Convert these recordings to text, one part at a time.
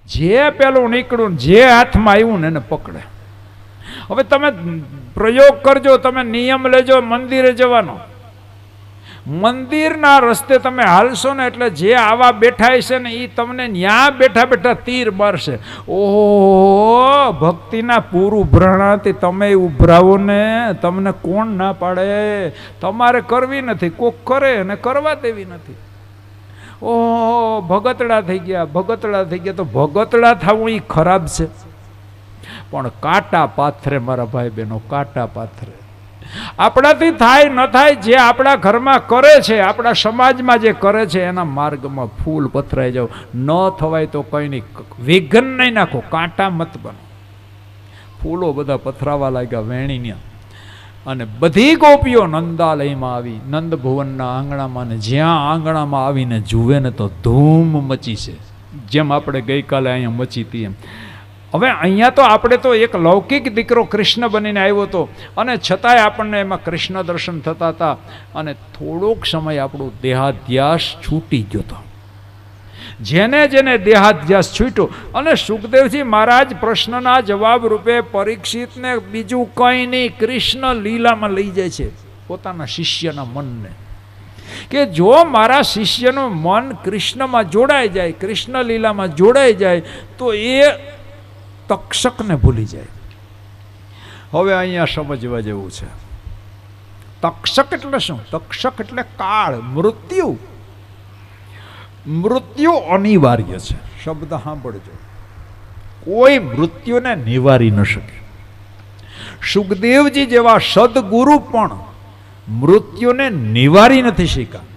જે પેલું નીકળ્યું જે હાથમાં આવ્યું ને એને પકડે. હવે તમે પ્રયોગ કરજો, તમે નિયમ લેજો મંદિરે જવાનો. મંદિરના રસ્તે તમે હાલશો ને એટલે જે આવા બેઠા છે ને એ તમને ન્યા બેઠા બેઠા તીર મારશે. ઓહો, ભક્તિના પૂરું ભ્રણાથી તમે ઉભરાવો ને, તમને કોણ ના પાડે? તમારે કરવી નથી, કોક કરે અને કરવા દેવી નથી. ઓહો, ભગતડા થઈ ગયા, ભગતડા થઈ ગયા. તો ભગતડા થવું એ ખરાબ છે, પણ કાંટા પાથરે મારા ભાઈ બહેનો, કાંટા પાથરે. આપણાથી થાય ન થાય, જે આપણા ઘરમાં કરે છે, આપણા સમાજમાં જે કરે છે એના માર્ગમાં ફૂલ પથરાઈ જાવ. ન થવાય તો કંઈ નહીં, વિઘ્ન નહીં નાખો, કાંટા મત બનો. ફૂલો બધા પથરાવા લાગ્યા વેણીને, અને બધી ગોપીઓ નંદાલયમાં આવી, નંદ ભુવનના આંગણામાં. ને જ્યાં આંગણામાં આવીને જુએ ને તો ધૂમ મચી છે, જેમ આપણે ગઈકાલે અહીંયા મચી હતી એમ. હવે અહીંયા તો આપણે તો એક લૌકિક દીકરો કૃષ્ણ બનીને આવ્યો હતો, અને છતાંય આપણને એમાં કૃષ્ણ દર્શન થતા હતા, અને થોડોક સમય આપણું દેહાધ્યાસ છૂટી ગયો હતો. જેને જેને દેહાધ્યાસ છૂટ્યો, અને સુખદેવજી મહારાજ પ્રશ્નના જવાબ રૂપે પરીક્ષિતને બીજું કંઈ નહીં, કૃષ્ણ લીલામાં લઈ જાય છે પોતાના શિષ્યના મનને, કે જો મારા શિષ્યનું મન કૃષ્ણમાં જોડાઈ જાય, કૃષ્ણ લીલામાં જોડાઈ જાય, તો એ તક્ષકને ભૂલી જાય. હવે અહીંયા સમજવા જેવું છે. તક્ષક એટલે શું? તક્ષક એટલે કાળ, મૃત્યુ. મૃત્યુ અનિવાર્ય છે. શબ્દ સાંભળજો, કોઈ મૃત્યુને નિવારી ન શકે. સુખદેવજી જેવા સદગુરુ પણ મૃત્યુને નિવારી નથી શક્યા.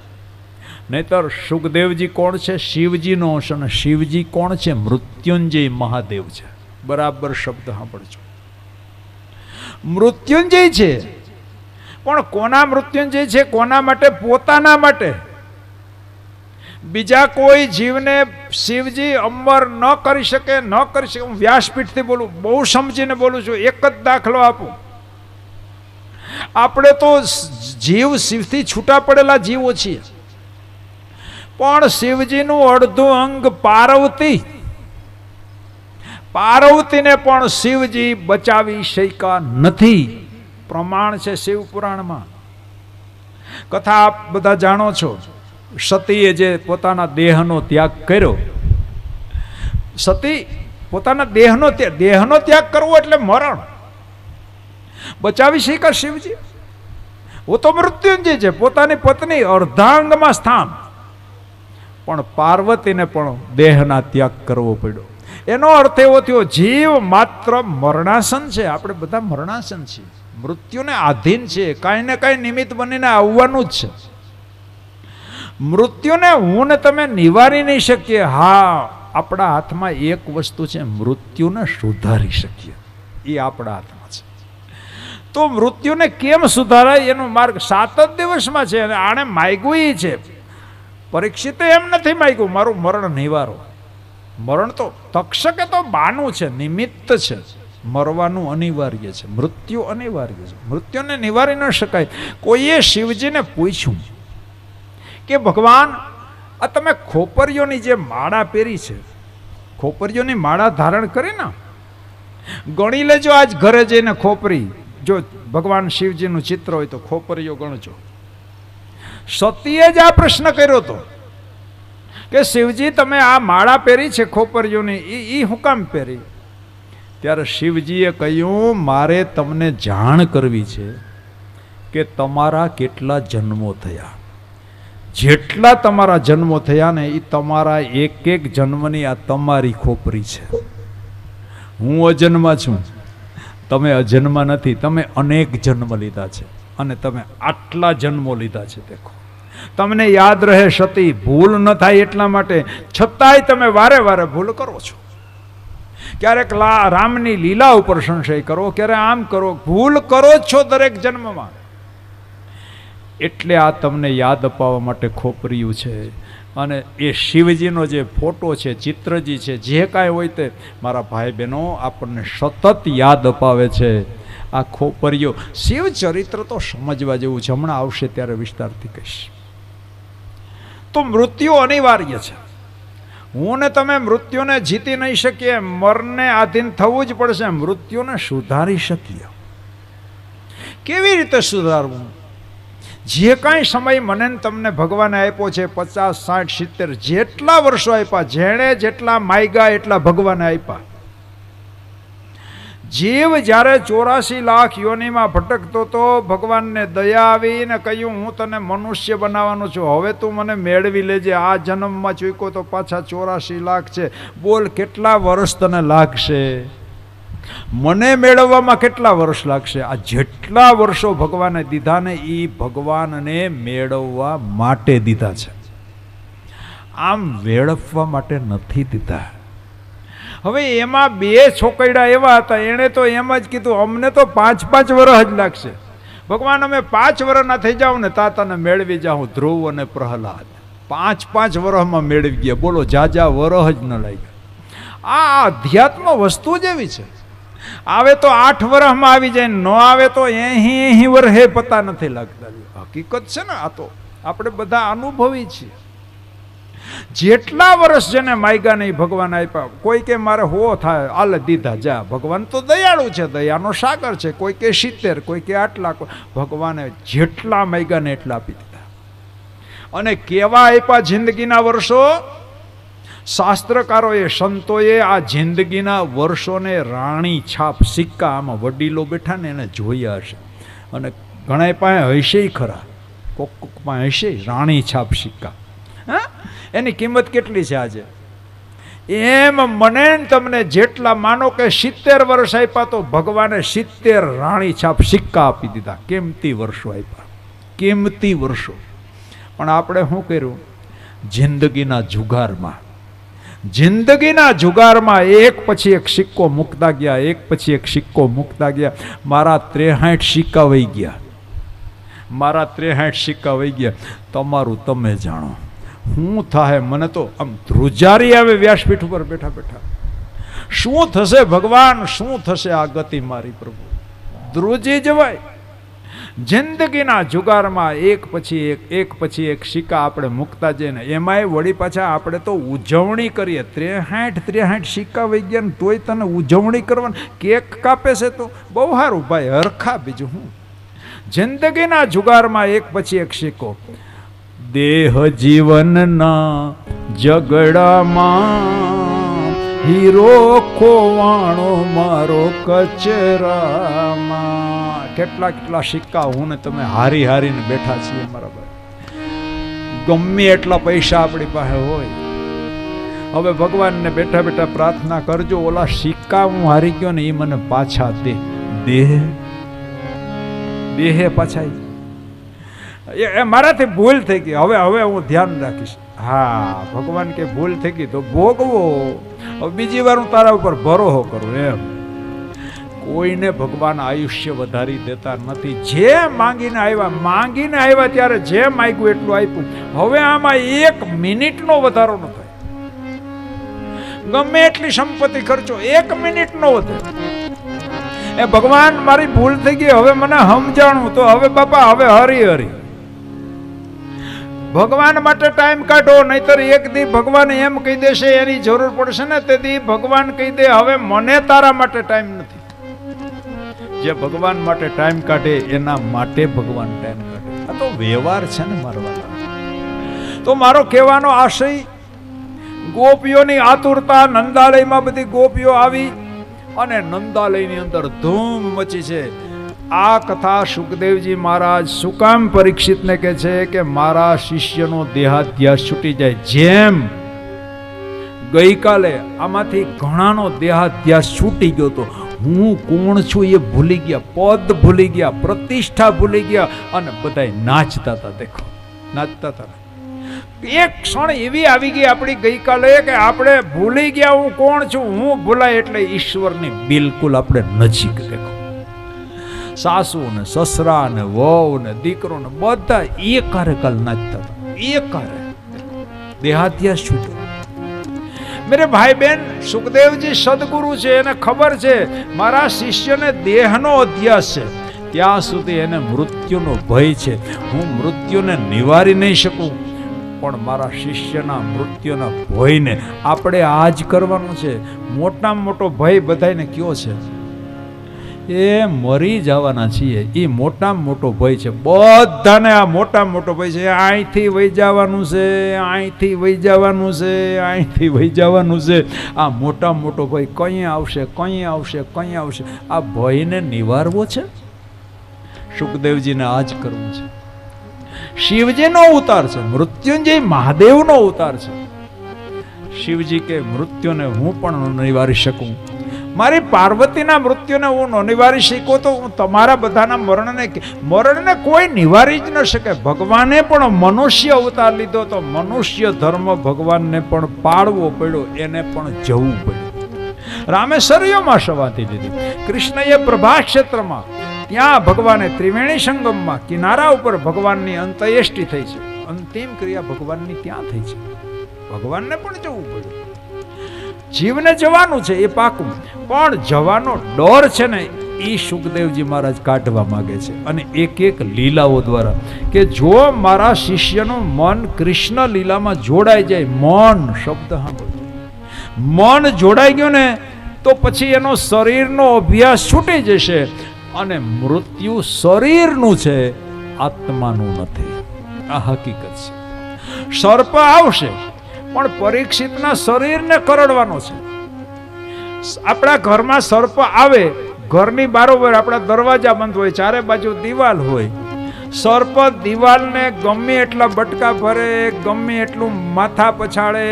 નહીતર સુખદેવજી કોણ છે? શિવજીનો અંશ. અને શિવજી કોણ છે? મૃત્યુંજય મહાદેવ છે. બરાબર શબ્દ સાંભળજો, મૃત્યુંજય છે. પણ કોના મૃત્યુંજય છે? કોના માટે? પોતાના માટે. બીજા કોઈ જીવને શિવજી અમર ન કરી શકે, ન કરી શકે. હું વ્યાસપીઠથી બોલું, બહુ સમજીને બોલું છું. એક જ દાખલો આપું. આપણે તો જીવ શિવથી છૂટા પડેલા જીવો છીએ, પણ શિવજીનું અડધું અંગ પાર્વતી, પાર્વતીને પણ શિવજી બચાવી શક્યા નથી. પ્રમાણ છે શિવ પુરાણમાં. કથા આપ બધા જાણો છો. સતીએ જે પોતાના દેહનો ત્યાગ કર્યો, સતી પોતાના દેહનો ત્યાગ કરવો એટલે મરણ. બચાવી શક્યા શિવજી? वो तो मृत्युंजय છે, પોતાની પત્ની અર્ધાંગમાં સ્થાન, પણ પાર્વતીને પણ દેહના ત્યાગ કરવો પડ્યો. એનો અર્થ એવો થયો, જીવ માત્ર મરણાસન છે. આપણે બધા મરણાસન છીએ, મૃત્યુને આધીન છે. કાંઈ ને કાંઈ નિમિત્ત બનીને આવવાનું જ છે. મૃત્યુને હું ને તમે નિવારી નહીં શકીએ. હા, આપણા હાથમાં એક વસ્તુ છે, મૃત્યુને સુધારી શકીએ. એ આપણા હાથમાં છે. તો મૃત્યુને કેમ સુધારાય એનો માર્ગ 7 જ દિવસમાં છે. અને આણે માગ્યું છે. પરીક્ષિતે એમ નથી માગ્યું મારું મરણ નિવારો. મરણ તો તક્ષકે તો બાનું છે, નિમિત્ત છે. મરવાનું અનિવાર્ય છે, મૃત્યુ અનિવાર્ય છે. મૃત્યુને નિવારી ન શકાય. કોઈએ શિવજીને પૂછ્યું કે ભગવાન, આ તમે ખોપરીઓની જે માળા પહેરી છે, ખોપરીઓની માળા ધારણ કરી ને, ગણી લેજો આજ ઘરે જઈને ખોપરી. જો ભગવાન શિવજીનું ચિત્ર હોય તો ખોપરીઓ ગણજો. સતીએ જ આ પ્રશ્ન કર્યો હતો કે શિવજી તમે આ માળા પહેરી છે ખોપરીઓની, એ હું કામ પહેરી? ત્યારે શિવજીએ કહ્યું, મારે તમને જાણ કરવી છે કે તમારા કેટલા જન્મો થયા. જેટલા તમારા જન્મો થયા ને, એ તમારા એક એક જન્મની આ તમારી ખોપરી છે. હું અજન્મા છું, તમે અજન્મા નથી. તમે અનેક જન્મ લીધા છે, અને તમે આટલા જન્મો લીધા છે. દેખો, તમને યાદ રહે સતી, ભૂલ ન થાય એટલા માટે. છતાંય તમે વારે વારે ભૂલ કરો છો. ક્યારેક રામની લીલા ઉપર સંશય કરો, ક્યારે આમ કરો, ભૂલ કરો જ છો દરેક જન્મમાં. એટલે આ તમને યાદ અપાવવા માટે ખોપર્યું છે. અને એ શિવજીનો જે ફોટો છે, ચિત્રજી છે, જે કાંઈ હોય તે મારા ભાઈ બહેનો આપણને સતત યાદ અપાવે છે. આ ખોપરીઓ શિવ ચરિત્ર તો સમજવા જેવું છે. હમણાં આવશે ત્યારે વિસ્તારથી કહીશ. તો મૃત્યુ અનિવાર્ય છે, હું ને તમે મૃત્યુને જીતી નહીં શકીએ, મરને આધીન થવું જ પડશે. મૃત્યુને સુધારી શકીએ. કેવી રીતે સુધારવું? જે કાંઈ સમય મને ને તમને ભગવાને આપ્યો છે, 50, 60, 70 જેટલા વર્ષો આપ્યા, જેણે જેટલા માગ્યા એટલા ભગવાને આપ્યા. જીવ જ્યારે 84 લાખ યોનિમાં ભટકતો તો ભગવાનને દયા આવીને કહ્યું, હું તને મનુષ્ય બનાવવાનો છું, હવે તું મને મેળવી લેજે. આ જન્મમાં ચૂક્યો તો પાછા 84 લાખ છે. બોલ કેટલા વર્ષ તને લાગશે? મને મેળવવામાં કેટલા વર્ષ લાગશે? આ જેટલા વર્ષો ભગવાને દીધા ને એ ભગવાનને મેળવવા માટે દીધા છે, આમ વેડફવા માટે નથી દીધા. હવે એમાં 2 છોકરડા એવા હતા, એણે તો એમ જ કીધું, અમને તો 5-5 વર્ષ જ લાગશે. ભગવાન અમે 5 વર્ષના થઈ જાવ ને તા તને મેળવી જાઉં. ધ્રુવ અને પ્રહલાદ 5-5 વર્ષમાં મેળવી ગયા. બોલો, જાજા વર્ષ જ ન લાગ્યા. આ અધ્યાત્મ વસ્તુ જ એવી છે. આવે તો 8 વર્ષમાં આવી જાય, ન આવે તો એહી વર્ષે પતા નથી લાગતા. હકીકત છે ને, આ તો આપણે બધા અનુભવી છીએ. જેટલા વર્ષ જેને માગ્યા નહીં ભગવાન આપ્યા. કોઈ કે મારે 100 થાય, આલે દીધા, જા. ભગવાન તો દયાળુ છે, દયાનો સાગર છે. કોઈ કે 70, કોઈ કે આટલા. ભગવાને જેટલા માગ્યા ને એટલા આપી દીધા. અને કેવા આપ્યા જિંદગીના વર્ષો? શાસ્ત્રકારોએ, સંતોએ આ જિંદગીના વર્ષોને રાણી છાપ સિક્કા, આમાં વડીલો બેઠા ને એને જોયા હશે. અને ઘણા પાસે હશે ખરા, કોક પાસે હશે રાણી છાપ સિક્કા. હા, એની કિંમત કેટલી છે આજે? એમ મને તમને જેટલા, માનો કે 70 વર્ષ આપ્યા તો ભગવાને 70 રાણી છાપ સિક્કા આપી દીધા. કિંમતી વર્ષો આપ્યા, કિંમતી વર્ષો. પણ આપણે શું કર્યું? જિંદગીના જુગારમાં, જિંદગીના જુગારમાં એક પછી એક સિક્કો મૂકતા ગયા, એક પછી એક સિક્કો મૂકતા ગયા. મારા 63 સિક્કા વહી ગયા, મારા 63 સિક્કા વહી ગયા. તમારું તમે જાણો. શું થાય? મને તો આમ ધ્રુજારી આવે વ્યાસપીઠ ઉપર બેઠા બેઠા. શું થશે ભગવાન, શું થશે આ ગતિ મારી? પ્રભુ, ધ્રુજી જવાય. જિંદગીના જુગારમાં એક પછી એક સિક્કા આપણે મૂકતા જઈએ ને એમાંય વળી પાછા આપણે તો ઉજવણી કરીએ. 63 સિક્કા વહી ગયા ને તોય તને ઉજવણી કરવાની. કેક કાપે છે તો બહુ સારું ભાઈ, હરખા. બીજું હું? જિંદગીના જુગારમાં એક પછી એક સિક્કો. દેહ જીવનના ઝઘડામાં હીરો ખોવાણો મારો કચરામાં. કેટલા સિક્કા હું ને તમે હારી હારીને બેઠા છીએ મારા ભાઈ. ગમે એટલા પૈસા આપણી પાસે હોય. હવે ભગવાનને બેઠા બેઠા પ્રાર્થના કરજો, ઓલા સિક્કા હું હારી ગયો ને એ મને પાછા દે. દેહે પાછા એ મારાથી ભૂલ થઈ ગઈ, હવે હું ધ્યાન રાખીશ. હા, ભગવાન કે ભૂલ થઈ ગઈ તો ભોગવો, હવે બીજી વાર હું તારા ઉપર ભરોસો કરું. એમ કોઈને ભગવાન આયુષ્ય વધારી દેતા નથી. જે માંગીને આવ્યા ત્યારે જે માંગ્યું એટલું આપ્યું. હવે આમાં 1 મિનિટનો વધારો ન થાય. ગમે એટલી સંપત્તિ ખર્ચો, 1 મિનિટ નો વધે. એ ભગવાન મારી ભૂલ થઈ ગઈ, હવે મને સમજાણું તો હવે બાપા હવે હરી ભગવાન માટે ટાઈમ કાઢો. નહીતર એક દી ભગવાન એમ કહી દેશે એની જરૂર પડશે ને તે દી ભગવાન કહી દે હવે મને તારા માટે ટાઈમ નથી. જે ભગવાન માટે ટાઈમ કાઢે એના માટે ભગવાન ટાઈમ કાઢે. આ તો વ્યવહાર છે ને મારવાના. તો મારો કહેવાનો આશય, ગોપીઓની આતુરતા. નંદાલયમાં બધી ગોપીઓ આવી અને નંદાલયની અંદર ધૂમ મચી છે. આ કથા સુખદેવજી મહારાજ શું કામ પરીક્ષિતને કહે છે કે મારા શિષ્યનો દેહાધ્યાસ છૂટી જાય. જેમ ગઈકાલે આમાંથી ઘણાનો દેહાધ્યાસ છૂટી ગયો તો હું કોણ છું એ ભૂલી ગયા, પદ ભૂલી ગયા, પ્રતિષ્ઠા ભૂલી ગયા અને બધા નાચતા હતા. દેખો, નાચતા હતા. એક ક્ષણ એવી આવી ગઈ આપણી ગઈકાલે કે આપણે ભૂલી ગયા હું કોણ છું. હું ભૂલાય એટલે ઈશ્વરની બિલકુલ આપણે નજીક. દેખો, સાસુ ને સસરા ને વહુ ને દીકરો ને બધા એકારે કાલ નાચતા હતા. એકારે દેહાધ્યાસ છૂટ્યો. મેરે ભાઈ બહેન, સુખદેવજી સદગુરુ છે, એને ખબર છે મારા શિષ્યને દેહનો અધ્યાસ છે, ત્યાં સુધી એને મૃત્યુનો ભય છે. હું મૃત્યુને નિવારી નહીં શકું. પણ મારા શિષ્યના મૃત્યુના ભયને આપણે આ જ કરવાનું છે. મોટામાં મોટો ભય બધાને કયો છે? એ મરી જવાના છીએ. એ મોટામાં મોટો ભય છે બધાને. આ મોટામાં મોટો ભય છે અહીંથી વહી જવાનું છે, અહીંથી વહી જવાનું છે, અહીંથી વહી જવાનું છે. આ મોટામાં મોટો ભય કઈ આવશે, કઈ આવશે, કઈ આવશે. આ ભયને નિવારવો છે. સુખદેવજીને આ જ કરવું છે. શિવજીનો અવતાર છે, મૃત્યુંજય મહાદેવનો અવતાર છે. શિવજી કે મૃત્યુને હું પણ નિવારી શકું. મારી પાર્વતીના મૃત્યુને હું ન નિવારી શકું તો હું તમારા બધાના મરણને કોઈ નિવારી જ ન શકે. ભગવાને પણ મનુષ્ય અવતાર લીધો તો મનુષ્ય ધર્મ ભગવાનને પણ પાળવો પડ્યો, એને પણ જવું પડ્યું. રામે સરયોમાં સમાધિ લીધી, કૃષ્ણએ પ્રભા ક્ષેત્રમાં, ત્યાં ભગવાને ત્રિવેણી સંગમમાં કિનારા ઉપર ભગવાનની અંત્યેષ્ટિ થઈ છે. અંતિમ ક્રિયા ભગવાનની ત્યાં થઈ છે. ભગવાનને પણ જવું પડ્યું. જીવને જવાનું છે એ પાકું, પણ જવાનો ડર છે ને એ સુખદેવજી મહારાજ કાઢવા માંગે છે. અને એક એક લીલાઓ દ્વારા કે જો મારા શિષ્યનું મન કૃષ્ણ લીલામાં જોડાઈ જાય, મન શબ્દ સાંભળજો, મન જોડાઈ ગયું ને તો પછી એનો શરીરનો અભ્યાસ છૂટી જશે. અને મૃત્યુ શરીરનું છે, આત્માનું નથી. આ હકીકત છે. સર્પ આવશે પણ પરીક્ષિતના શરીરને કરડવાનો છે. આપણા ઘરમાં સર્પ આવે, ઘરની બારોબર આપણા દરવાજા બંધ હોય, ચારે બાજુ દિવાલ હોય. સર્પ દિવાલને ગમે એટલા બટકા ભરે, ગમે એટલું માથા પછાડે,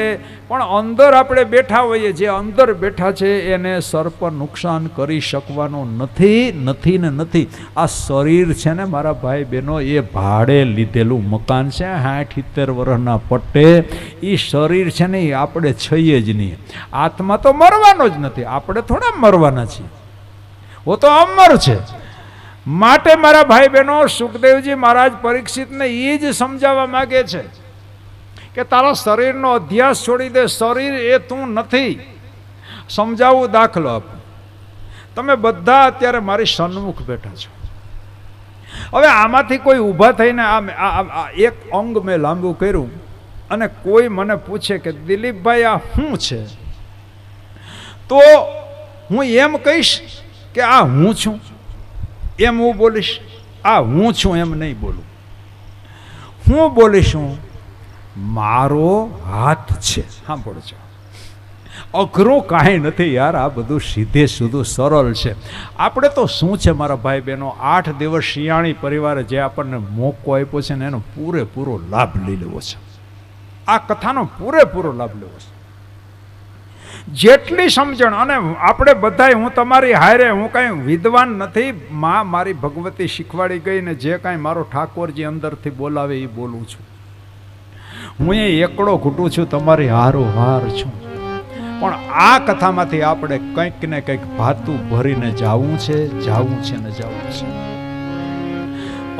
પણ અંદર આપણે બેઠા હોઈએ, જે અંદર બેઠા છે એને સર્પ નુકસાન કરી શકવાનો નથી, નથી ને નથી. આ શરીર છે ને મારા ભાઈ બહેનો, એ ભાડે લીધેલું મકાન છે. 60-70 વર્ષના પટ્ટે એ શરીર છે ને એ આપણે છીએ જ નહીં. આત્મા તો મરવાનો જ નથી, આપણે થોડા મરવાના છીએ, वो तो अमर છે. માટે મારા ભાઈ બહેનો, સુખદેવજી મહારાજ પરીક્ષિતને એ જ સમજાવવા માંગે છે કે તારા શરીરનો અધ્યાસ છોડી દે, શરીર એ તું નથી. સમજાવું, દાખલો આપ. તમે બધા અત્યારે મારી સન્મુખ બેઠા છો. હવે આમાંથી કોઈ ઊભા થઈને એક અંગ મેં લાંબુ કર્યું અને કોઈ મને પૂછે કે દિલીપભાઈ આ શું છે, તો હું એમ કહીશ કે આ હું છું, એમ હું બોલીશ. આ હું છું એમ નહીં બોલું. હું બોલીશું મારો હાથ છે. સાંભળજો, અઘરું કાંઈ નથી યાર, આ બધું સીધે સીધું સરળ છે. આપણે તો શું છે મારા ભાઈ બહેનો, 8 દિવસ શિયાળી પરિવારે જે આપણને મોકો આપ્યો છે ને એનો પૂરેપૂરો લાભ લઈ લેવો છે. આ કથાનો પૂરેપૂરો લાભ લેવો છે. જેટલી સમજણ, અને આપણે બધાય, હું તમારી હારે, હું કાંઈ વિદ્વાન નથી, માં મારી ભગવતી શીખવાડી ગઈ ને જે કાંઈ મારો ઠાકોરજી અંદરથી બોલાવે એ બોલું છું. હું એ એકડો ઘૂંટું છું, તમારી હારો હાર છું. પણ આ કથામાંથી આપણે કંઈક ને કંઈક ભાતું ભરીને જાવું છે, જાવું છે ને જાવું છે.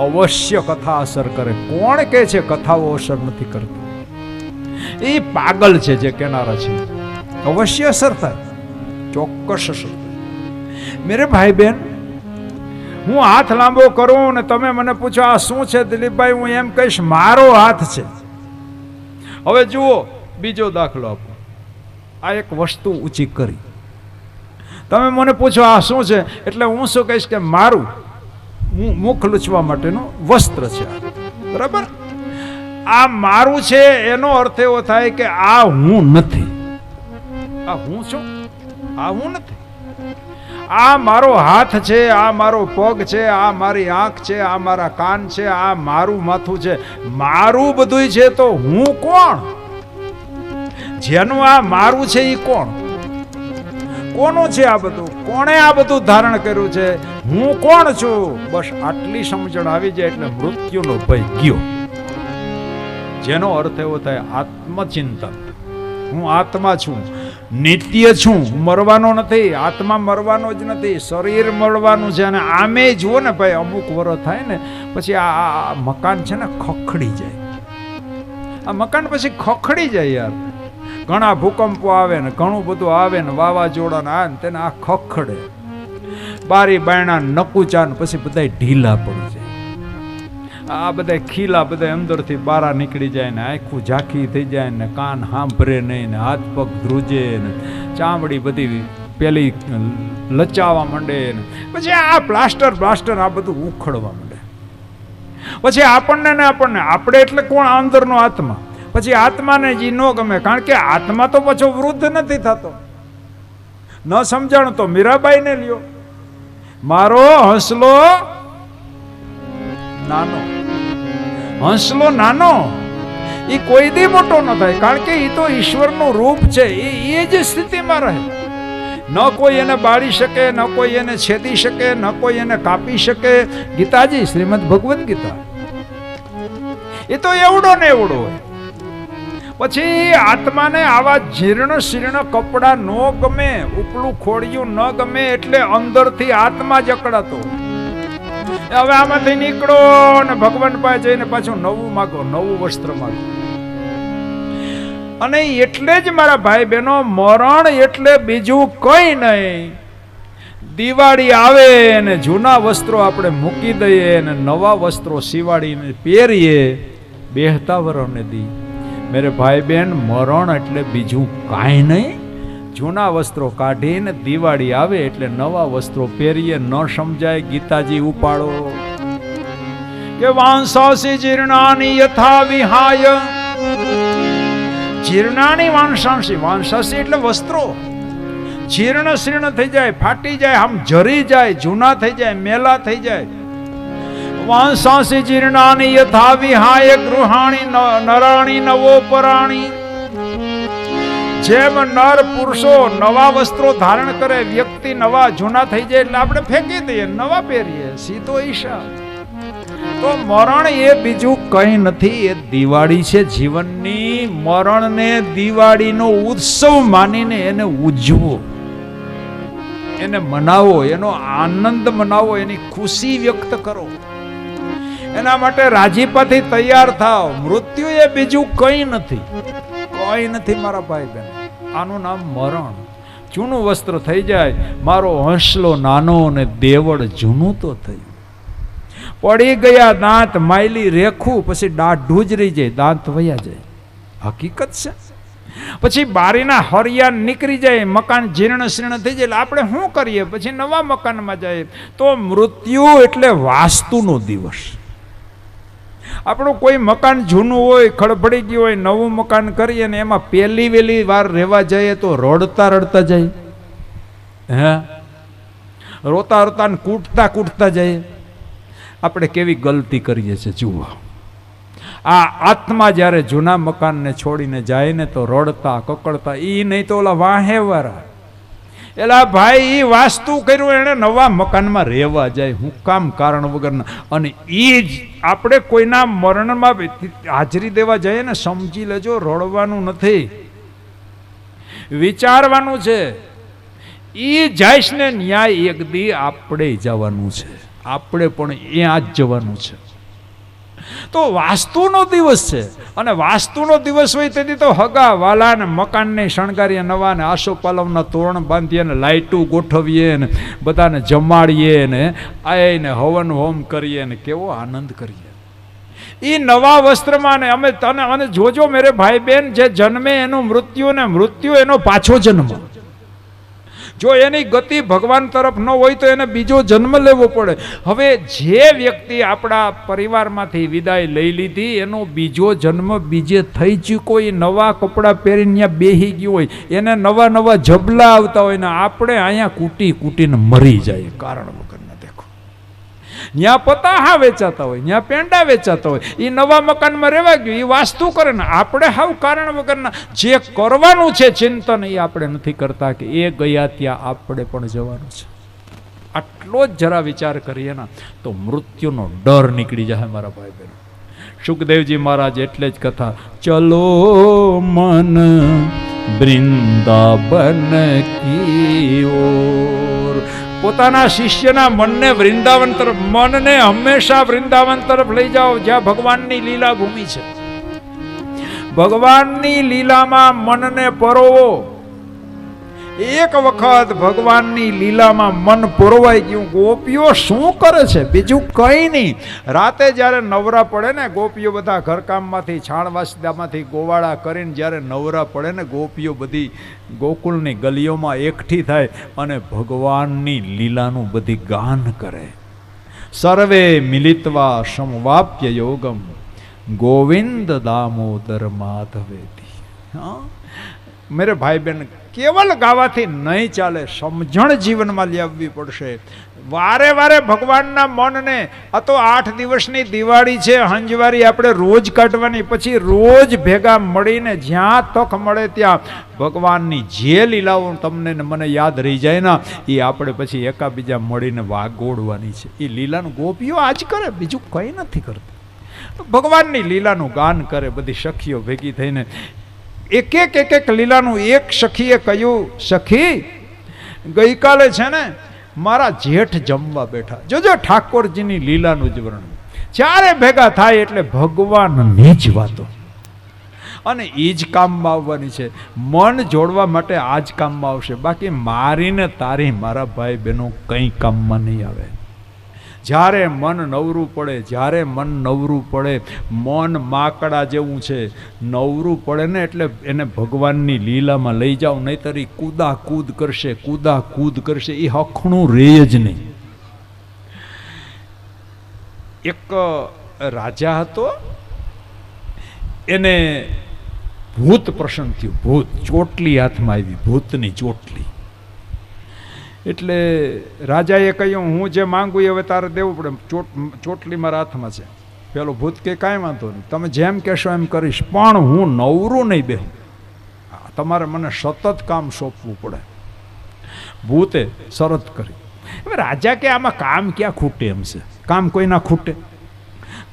અવશ્ય કથા અસર કરે. કોણ કહે છે કથાઓ અસર નથી કરતી? એ પાગલ છે જે કેનારા છે. અવશ્ય અસર થાય, ચોક્કસ અસર થાય. મેરે ભાઈ બહેન, હું હાથ લાંબો કરું ને તમે મને પૂછો આ શું છે દિલીપભાઈ, હું એમ કહીશ મારો હાથ છે. હવે જુઓ, બીજો દાખલો આપો. આ એક વસ્તુ ઊંચી કરી, તમે મને પૂછો આ શું છે, એટલે હું શું કહીશ કે મારું મુખ લૂછવા માટેનું વસ્ત્ર છે. બરાબર? આ મારું છે એનો અર્થ એવો થાય કે આ હું નથી. આ હું છું, આ હું નથી. આ મારો હાથ છે, આ મારો પગ છે, આ મારી આંખ છે, આ મારા કાન છે, આ મારું માથું છે. મારું બધું છે તો હું કોણ? જેનું આ મારું છે એ કોણ? કોનું છે આ બધું? કોણે આ બધું ધારણ કર્યું છે? હું કોણ છું? બસ આટલી સમજણ આવી જાય એટલે મૃત્યુનો ભય ગયો. જેનો અર્થ એવો થાય આત્મચિંતન. હું આત્મા છું, નિત્ય છું, મરવાનો નથી. આત્મા મરવાનો જ નથી, શરીર મળવાનું છે. અને આમે જુઓ ને ભાઈ, અમુક વર્ષ થાય ને પછી આ મકાન છે ને ખખડી જાય. આ મકાન પછી ખખડી જાય યાર. ઘણા ભૂકંપો આવે ને ઘણું બધું આવે ને વાવાઝોડા ને આ ને તેને આ ખખડે. બારી બાયણા નકુચા ને પછી બધા ઢીલા પડી જાય. આ બધા ખીલા બધા અંદરથી બારા નીકળી જાય ને આખું ઝાંખી થઈ જાય ને કાન સાંભળે નહીં ને હાથ પગ ધ્રુજે ને ચામડી બધી પેલી લચાવા માંડે ને પછી આ પ્લાસ્ટર આ બધું ઉખડવા માંડે. પછી આપણને આપણે એટલે કોણ? અંદરનો આત્મા. પછી આત્માને જે ન ગમે, કારણ કે આત્મા તો પાછો વૃદ્ધ નથી થતો. ન સમજાણું તો મીરાબાઈને લ્યો, મારો હંસલો નાનો એ કોઈ દી મોટો ન થાય, કારણ કે એ તો ઈશ્વરનું રૂપ છે. એ જ સ્થિતિમાં રહે. ન કોઈ એને બાળી શકે, ન કોઈ એને છેદી શકે, ન કોઈ એને કાપી શકે. ગીતાજી, શ્રીમદ ભગવદ્ ગીતા, એ તો એવડો ને એવડો હોય. પછી આત્માને આવા જીર્ણ શીર્ણ કપડા ન ગમે, ઉપલું ખોડિયું ન ગમે, એટલે અંદરથી આત્મા જકડાતો. હવે આમાંથી નીકળો ને ભગવાન પાસે જઈને પાછું નવું માગો, નવું વસ્ત્ર માગો. અને એટલે જ મારા ભાઈ બહેનો, મરણ એટલે બીજું કઈ નહીં. દિવાળી આવે ને જૂના વસ્ત્રો આપણે મૂકી દઈએ ને નવા વસ્ત્રો સીવાડીને પહેરીએ, બેહતા વરણને દી. મેરે ભાઈ બહેન, મરણ એટલે બીજું કાંઈ નહીં. જૂના વસ્ત્રો કાઢીને દિવાળી આવે એટલે નવા વસ્ત્રો પહેરીએ. ન સમજાય, ગીતાજી ઉપાડો કે વાંસાસી જીર્ણાની યથા વિહાય. જીર્ણાની વાંસાસી એટલે વસ્ત્રો જીર્ણ શીર્ણ થઈ જાય, ફાટી જાય, આમ જરી જાય, જૂના થઈ જાય, મેલા થઈ જાય. વાંસાસી જીર્ણાની યથા વિહાય ગૃહાણી નરાણી નવો પરાણી. જેમ નર પુરુષો નવા વસ્ત્રો ધારણ કરે, વ્યક્તિ નવા જૂના થઈ જાય એટલે આપણે ફેંકી દઈએ, નવા પહેરીએ, સીધો ઈશા. તો મરણ એ બીજું કઈ નથી, એ દિવાળી છે જીવનની. મરણને દિવાળીનો ઉત્સવ માનીને એને ઉજવો, એને મનાવો, એનો આનંદ મનાવો, એની ખુશી વ્યક્ત કરો. એના માટે રાજીપાથી તૈયાર થાવ. મૃત્યુ એ બીજું કઈ નથી, કઈ નથી મારા ભાઈ બહેન. આનું નામ મરણ. જૂનું વસ્ત્ર થઈ જાય, મારો હંસલો નાનો ને દેવળ જૂનું તો થયું. પડી ગયા દાંત માયલી રેખું, પછી દાઢું જ રહી જાય, દાંત વયા જાય. હકીકત છે. પછી બારીના હરિયા નીકળી જાય, મકાન જીર્ણ શીર્ણ થઈ જાય, એટલે આપણે શું કરીએ? પછી નવા મકાનમાં જાય. તો મૃત્યુ એટલે વાસ્તુનો દિવસ. આપણું કોઈ મકાન જૂનું હોય, ખડભડી ગયું હોય, નવું મકાન કરીએ ને એમાં પહેલી વહેલી વાર રહેવા જઈએ તો રડતા જાય. હે, રોતા ને કૂટતા જાય. આપણે કેવી ગલતી કરીએ છીએ જુઓ. આ આત્મા જ્યારે જૂના મકાનને છોડીને જાય ને તો રડતા કકડતા. ઈ નહીં તો ઓલા વાહે વાળા, એલા ભાઈ, ઈ વાસ્તુ કર્યું એને નવા મકાનમાં રહેવા જાય. હું કામ કારણ વગરના. અને ઈ જ આપણે કોઈના મરણમાં હાજરી દેવા જઈએ ને, સમજી લેજો, રડવાનું નથી, વિચારવાનું છે. ઈ જાય ને ન્યાય એક દી આપણે જવાનું છે, આપણે પણ ત્યાં જ જવાનું છે. તો વાસ્તુનો દિવસ છે, અને વાસ્તુનો દિવસ હોય તેથી તો હગા વાલા ને મકાનને શણગારીએ, નવા ને આસોપાલવના તોરણ બાંધીએ ને લાઇટું ગોઠવીએ ને બધાને જમાડીએ ને આઈને હવન હોમ કરીએ ને કેવો આનંદ કરીએ. એ નવા વસ્ત્રમાં ને અમે તને અને જોજો મેરે ભાઈ બહેન, જે જન્મે એનું મૃત્યુ ને મૃત્યુ એનો પાછો જન્મ. જો એની ગતિ ભગવાન તરફ ન હોય તો એને બીજો જન્મ લેવો પડે. હવે જે વ્યક્તિ આપણા પરિવારમાંથી વિદાય લઈ લીધી, એનો બીજો જન્મ બીજે થઈ ચૂક્યો, એ નવા કપડાં પહેરીને ત્યાં બેહી ગયું હોય, એને નવા જબલા આવતા હોય ને આપણે અહીંયા કૂટીને મરી જાય કારણ વગરના. દેખો, ત્યાં પતાહા વેચાતા હોય, ત્યાં પેંડા વેચાતા હોય, એ નવા મકાનમાં રહેવા ગયું, એ વાસ્તુ કરે ને આપણે હાવ કારણ વગરના. જે કરવાનું છે ચિંતન, એ આપણે નથી કરતા કે એ ગયા ત્યાં આપણે પણ જવાનું છે. આટલો જ જરા વિચાર કરીએ ને તો મૃત્યુનો ડર નીકળી જાય મારા ભાઈ બહેનો. સુખદેવજી મહારાજ એટલે જ કથા, ચલો મન વૃંદાવન કી ઓર. પોતાના શિષ્યના મનને વૃંદાવન તરફ, મનને હંમેશા વૃંદાવન તરફ લઈ જાઓ, જ્યાં ભગવાનની લીલા ભૂમિ છે. ભગવાનની લીલામાં મનને પરોવો. એક વખત ભગવાનની લીલામાં મન પુરવાઈ ગયું. ગોપીઓ શું કરે છે? બીજું કંઈ નહીં. રાતે જ્યારે નવરા પડે ને ગોપીઓ બધા ઘરકામમાંથી છાણવાસદામાંથી ગોવાળા કરીને જ્યારે નવરા પડે ને ગોપીઓ બધી ગોકુળની ગલીઓમાં એકઠી થાય અને ભગવાનની લીલાનું બધી ગાન કરે. સર્વે મિલિત્વા સમવાપ્ય યોગમ ગોવિંદ દામોદર માધવેતી. હા મેરે ભાઈ બહેન, કેવલ ગાવાથી નહીં ચાલે, સમજણ જીવનમાં લાવવી પડશે. વારે વારે ભગવાનના મનને, આ તો 8 દિવસની દિવાળી છે, હંજવારી આપણે રોજ કાઢવાની, પછી રોજ ભેગા મળીને જ્યાં તક મળે ત્યાં ભગવાનની જે લીલાઓ તમને ને મને યાદ રહી જાય ને એ આપણે પછી એકાબીજા મળીને વાગોડવાની છે. એ લીલાનું ગોપીઓ આજ કરે, બીજું કંઈ નથી કરતું. ભગવાનની લીલાનું ગાન કરે બધી સખીઓ ભેગી થઈને. એક એક લીલાનું એક સખીએ કહ્યું, સખી ગઈકાલે છે ને મારા જેઠ જમવા બેઠા. જોજો ઠાકોરજીની લીલાનું જ વર્ણન. ચારે ભેગા થાય એટલે ભગવાનની જ વાતો, અને એ જ કામમાં આવવાની છે. મન જોડવા માટે આ જ કામમાં આવશે, બાકી મારીને તારી મારા ભાઈ બહેનો કંઈ કામમાં નહીં આવે. જ્યારે મન નવરું પડે, જ્યારે મન નવરું પડે, મન માકડા જેવું છે, નવરું પડે ને એટલે એને ભગવાનની લીલામાં લઈ જાઓ, નહીતર એ કૂદા કૂદ કરશે, કૂદા કૂદ કરશે, એ હખણું રહે જ નહીં. એક રાજા હતો, એને ભૂત પ્રસન્ન થયું. ભૂત ચોટલી હાથમાં આવી, ભૂતની ચોટલી. એટલે રાજાએ કહ્યું, હું જે માંગુ એ હવે તારે દેવું પડે, ચોટલી મારા હાથમાં છે. પેલો ભૂત કે કાંઈ વાંધો નહીં, તમે જેમ કહેશો એમ કરીશ, પણ હું નવરું નહીં બેહું, તમારે મને સતત કામ સોંપવું પડે. ભૂતે શરત કરી. હવે રાજા કે આમાં કામ ક્યાં ખૂટે એમ છે? કામ કોઈ ના ખૂટે,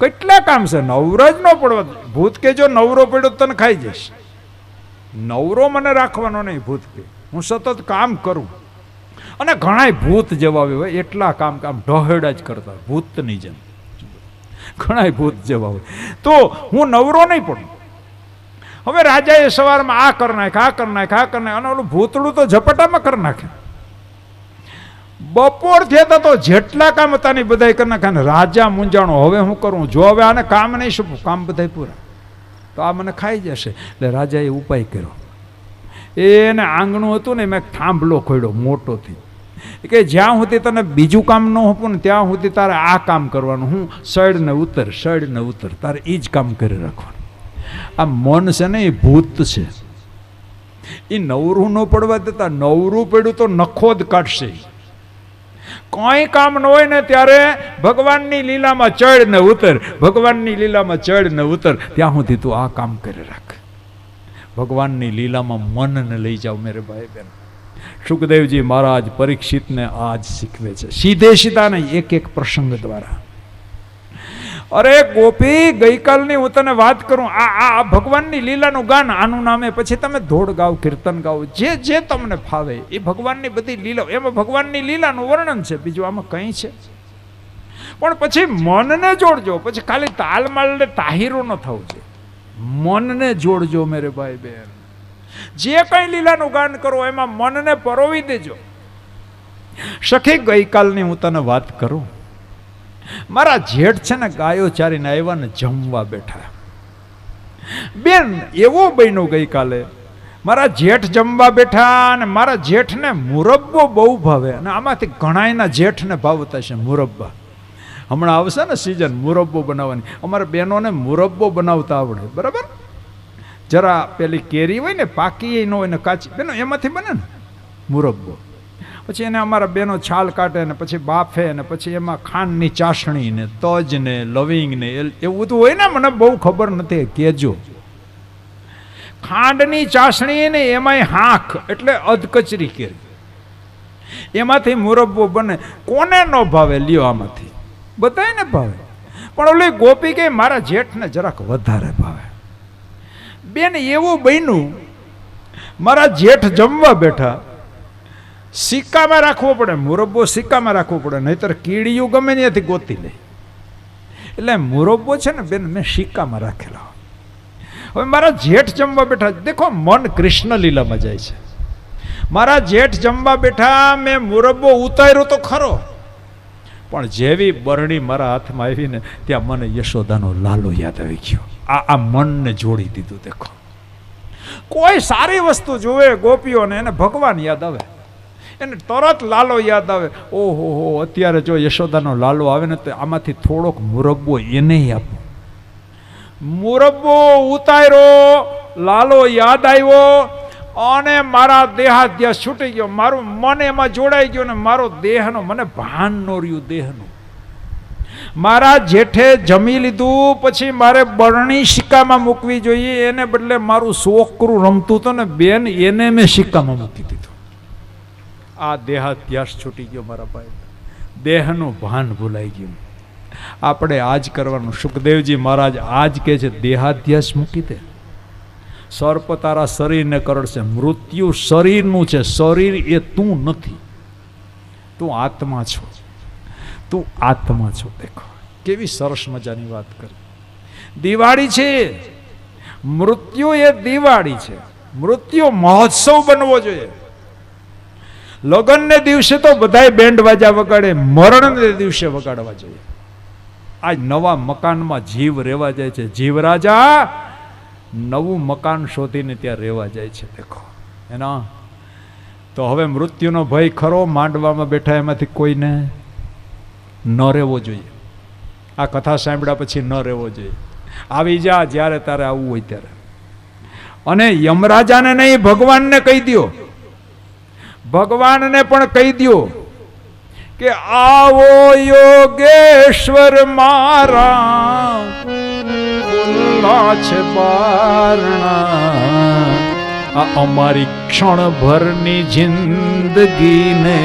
કેટલા કામ છે, નવરો જ ન પડવા. ભૂત કે જો નવરો પડ્યો તને ખાઈ જઈશ. નવરો મને રાખવાનો નહીં. ભૂત કે હું સતત કામ કરું. અને ઘણાય ભૂત જેવા હોય, એટલા કામ ઢહેડા જ કરતા હોય ભૂતની જેમ. ઘણાય ભૂત જેવા હોય તો હું નવરો નહીં પડું. હવે રાજાએ સવારમાં આ કરી નાખે, આ કરી નાખે, આ કરી નાખે, અને ઓલું ભૂતળું તો ઝપટામાં કરી નાખે. બપોર થયા તો જેટલા કામ હતા ને બધા કરી નાખે. ને રાજા મૂંઝાણો, હવે હું કરું? જો હવે આને કામ નહીં શું, કામ બધા પૂરા, તો આ મને ખાઈ જશે. એટલે રાજાએ ઉપાય કર્યો. એને આંગણું હતું ને, મેં થાંભલો ખોડ્યો મોટોથી, કે જ્યાં સુધી તને બીજું કામ ન હોપું ને ત્યાં સુધી તારે આ કામ કરવાનું. હું સડ ને ઉતર, તારે એ જ કામ કરી રાખવાનું. આ મન છે ને એ ભૂત છે, એ નવરું ન પડવા દેતા. નવરું પડ્યું તો નખો જ કાઢશે. કંઈ કામ ન હોય ને ત્યારે ભગવાનની લીલામાં ચડ ને ઉતર, ભગવાનની લીલામાં ચડ ને ઉતર, ત્યાં સુધી તું આ કામ કરી રાખ. ભગવાનની લીલામાં મનને લઈ જાઓ મેરે ભાઈ બહેન. સુખદેવજી મહારાજ પરીક્ષિતને આજ શીખવે છે, સીધે સીધા નહીં, એક એક પ્રસંગ દ્વારા. અરે ગોપી, ગઈકાલની હું તને વાત કરું, આ ભગવાનની લીલાનું ગાન, આનું નામે પછી તમે ધોડ ગાઓ, કીર્તન ગાઓ, જે તમને ફાવે એ ભગવાનની બધી લીલા. એમાં ભગવાનની લીલાનું વર્ણન છે, બીજું આમાં કંઈ છે? પણ પછી મનને જોડજો. પછી ખાલી તાલમાલ ને તાહીરું ન થવું છે, મનને જોડજો મેરે ભાઈ બહેન. જે કઈ લીલાનું ગાન કરો એમાં મનને પરોવી દેજો. સખી ગઈકાલની હું તને વાત કરું, મારા જેઠ છે ને ગાયો ચારીને આવ્યા ને જમવા બેઠા. બેન એવું બન્યું ગઈકાલે, મારા જેઠ જમવા બેઠા અને મારા જેઠને મુરબ્બો બહુ ભાવે. અને આમાંથી ઘણાયના જેઠને ભાવતા છે મુરબ્બા. હમણાં આવશે ને સિઝન મુરબ્બો બનાવવાની. અમારા બહેનોને મુરબ્બો બનાવતા આવડે, બરાબર. જરા પેલી કેરી હોય ને, પાકી ન હોય ને કાચી, બેનો એમાંથી બને ને મુરબ્બો. પછી એને અમારા બહેનો છાલ કાઢે ને પછી બાફે ને પછી એમાં ખાંડની ચાસણી ને તજ ને લવિંગ ને એવું બધું હોય ને, મને બહુ ખબર નથી, કહેજો. ખાંડની ચાસણી ને એમાંય હાંખ એટલે અધકચરી કેરી, એમાંથી મુરબ્બો બને. કોને ન ભાવે લ્યો? આમાંથી બધાને ભાવે. પણ ઓલી ગોપી કે મારા જેઠને જરાક વધારે ભાવે. બેન એવું બન્યું, મારા જેઠ જમવા બેઠા, સિક્કામાં રાખવો પડે મુરબ્બો, સિક્કામાં રાખવો પડે, નહીતર કીડીયું ગમે ત્યાંથી ગોતી લે. એટલે મુરબ્બો છે ને બેન મેં સિક્કામાં રાખેલો. હવે મારા જેઠ જમવા બેઠા, દેખો મન કૃષ્ણ લીલામાં જાય છે. મારા જેઠ જમવા બેઠા, મેં મુરબ્બો ઉતાર્યો તો ખરો, પણ જેવી બરણી મારા હાથમાં આવી ને ત્યાં મને યશોદાનો લાલો યાદ આવી ગયો. આ મનને જોડી દીધું. દેખો, કોઈ સારી વસ્તુ જોવે ગોપીઓને, એને ભગવાન યાદ આવે, એને તરત લાલો યાદ આવે. ઓહો હો, અત્યારે જો યશોદાનો લાલો આવે ને તો આમાંથી થોડોક મુરબ્બો એને આપો. મુરબ્બો ઉતાર્યો, લાલો યાદ આવ્યો અને મારા દેહાધ્યાસ છૂટી ગયો. મારું મન એમાં જોડાઈ ગયું ને મારો દેહનો મને ભાન ન રહ્યું. દેહનું મારા જેઠે જમી લીધું પછી મારે બરણી સિક્કામાં મૂકવી જોઈએ, એને બદલે મારું છોકરું રમતું હતું ને બેન, એને મેં સિક્કામાં મૂકી દીધું. આ દેહાધ્યાસ છૂટી ગયો મારા ભાઈ, દેહનું ભાન ભૂલાઈ ગયું. આપણે આજ કરવાનું. સુખદેવજી મહારાજ આજ કહે છે દેહાધ્યાસ મૂકી દે. સર્પ તારા શરીરને કરડશે, મૃત્યુ શરીરનું છે, શરીર એ તું નથી, તું આત્મા છો, તું આત્મા છો. દેખો કેવી સરસ મજાની વાત કરી. દિવાળી છે, મૃત્યુ એ દિવાળી છે, મૃત્યુ મહોત્સવ બનવો જોઈએ. લગ્નને દિવસે તો બધાય બેન્ડ વાજા વગાડે, મરણને દિવસે વગાડવા જોઈએ. આજ નવા મકાનમાં જીવ રહેવા જાય છે, જીવરાજા નવું મકાન શોધીને ત્યાં રહેવા જાય છે. દેખો એના તો હવે મૃત્યુનો ભય ખરો. માંડવામાં બેઠા એમાંથી કોઈને ન રહેવો જોઈએ. આ કથા સાંભળ્યા પછી ન રહેવો જોઈએ. આવી જા જ્યારે તારે આવવું હોય ત્યારે. અને યમરાજાને નહીં, ભગવાનને કહી દો, ભગવાનને પણ કહી દો કે આવો યોગેશ્વર મારા, ખુલ્લા છે બારણા, આ અમારી ક્ષણભરની જિંદગીને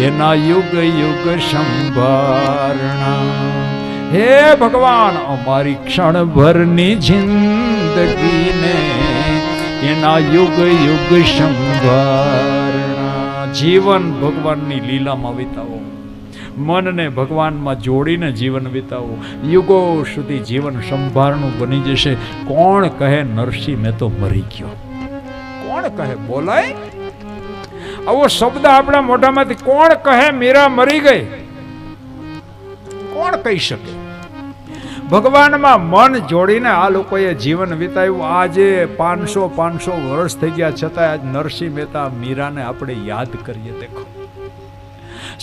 એના યુગ યુગ સંભારણા. હે ભગવાન, અમારી ક્ષણભરની જિંદગીને એના યુગ યુગ સંભારણા. જીવન ભગવાનની લીલામાં વિતાવો, મનને ભગવાનમાં જોડીને જીવન વિતાવો. યુગો સુધી જીવન સંભારણું બની જશે. કોણ કહે નરસિંહ મેં તો મરી ગયો? કોણ કહે? બોલાય આવો શબ્દ આપણા મોઢામાંથી કોણ કહે મીરા મરી ગઈ? કોણ કહી શકે? ભગવાનમાં મન જોડીને આ લોકોએ જીવન વિતાવ્યું. આજે 500 વર્ષ થઈ ગયા છતાં આજ નરસિંહ મહેતા મીરાને આપણે યાદ કરીએ. દેખો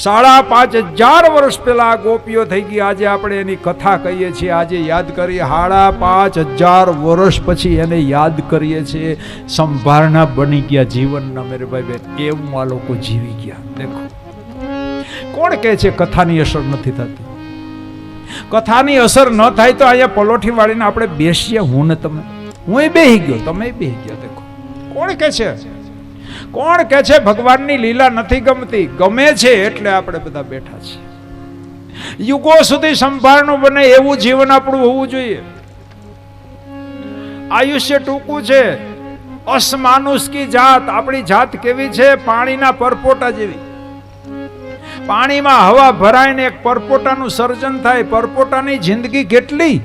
5,500 વર્ષ પહેલા ગોપીઓ થઈ ગઈ, આજે આપણે એની કથા કહીએ છીએ, આજે યાદ કરીએ. 5,500 વર્ષ પછી એને યાદ કરીએ છીએ. સંભારણા બની ગયા જીવનના મેરે ભાઈ બહેન. એવું આ લોકો જીવી ગયા. દેખો કોણ કહે છે કથાની અસર નથી થતી? કથાની અસર ન થાય તો અહીંયા પલોઠી વાળીને આપણે બેસીએ, હું ને તમે, હું બેહી ગયો, તમે બેહી ગયા. દેખો કોણ કહે છે? કોણ કહે છે ભગવાનની લીલા નથી ગમતી? ગમે છે એટલે આપણે બધા બેઠા છીએ. યુગો સુધી સંભાળનું બને એવું જીવન આપણું હોવું જોઈએ. આયુષ્ય ટૂંકું છે. અસમાનુષકી જાત. આપણી જાત કેવી છે? પાણીના પરપોટા જેવી. પાણીમાં હવા ભરાઈને એક પરપોટાનું સર્જન થાય. પરપોટાની જિંદગી કેટલી?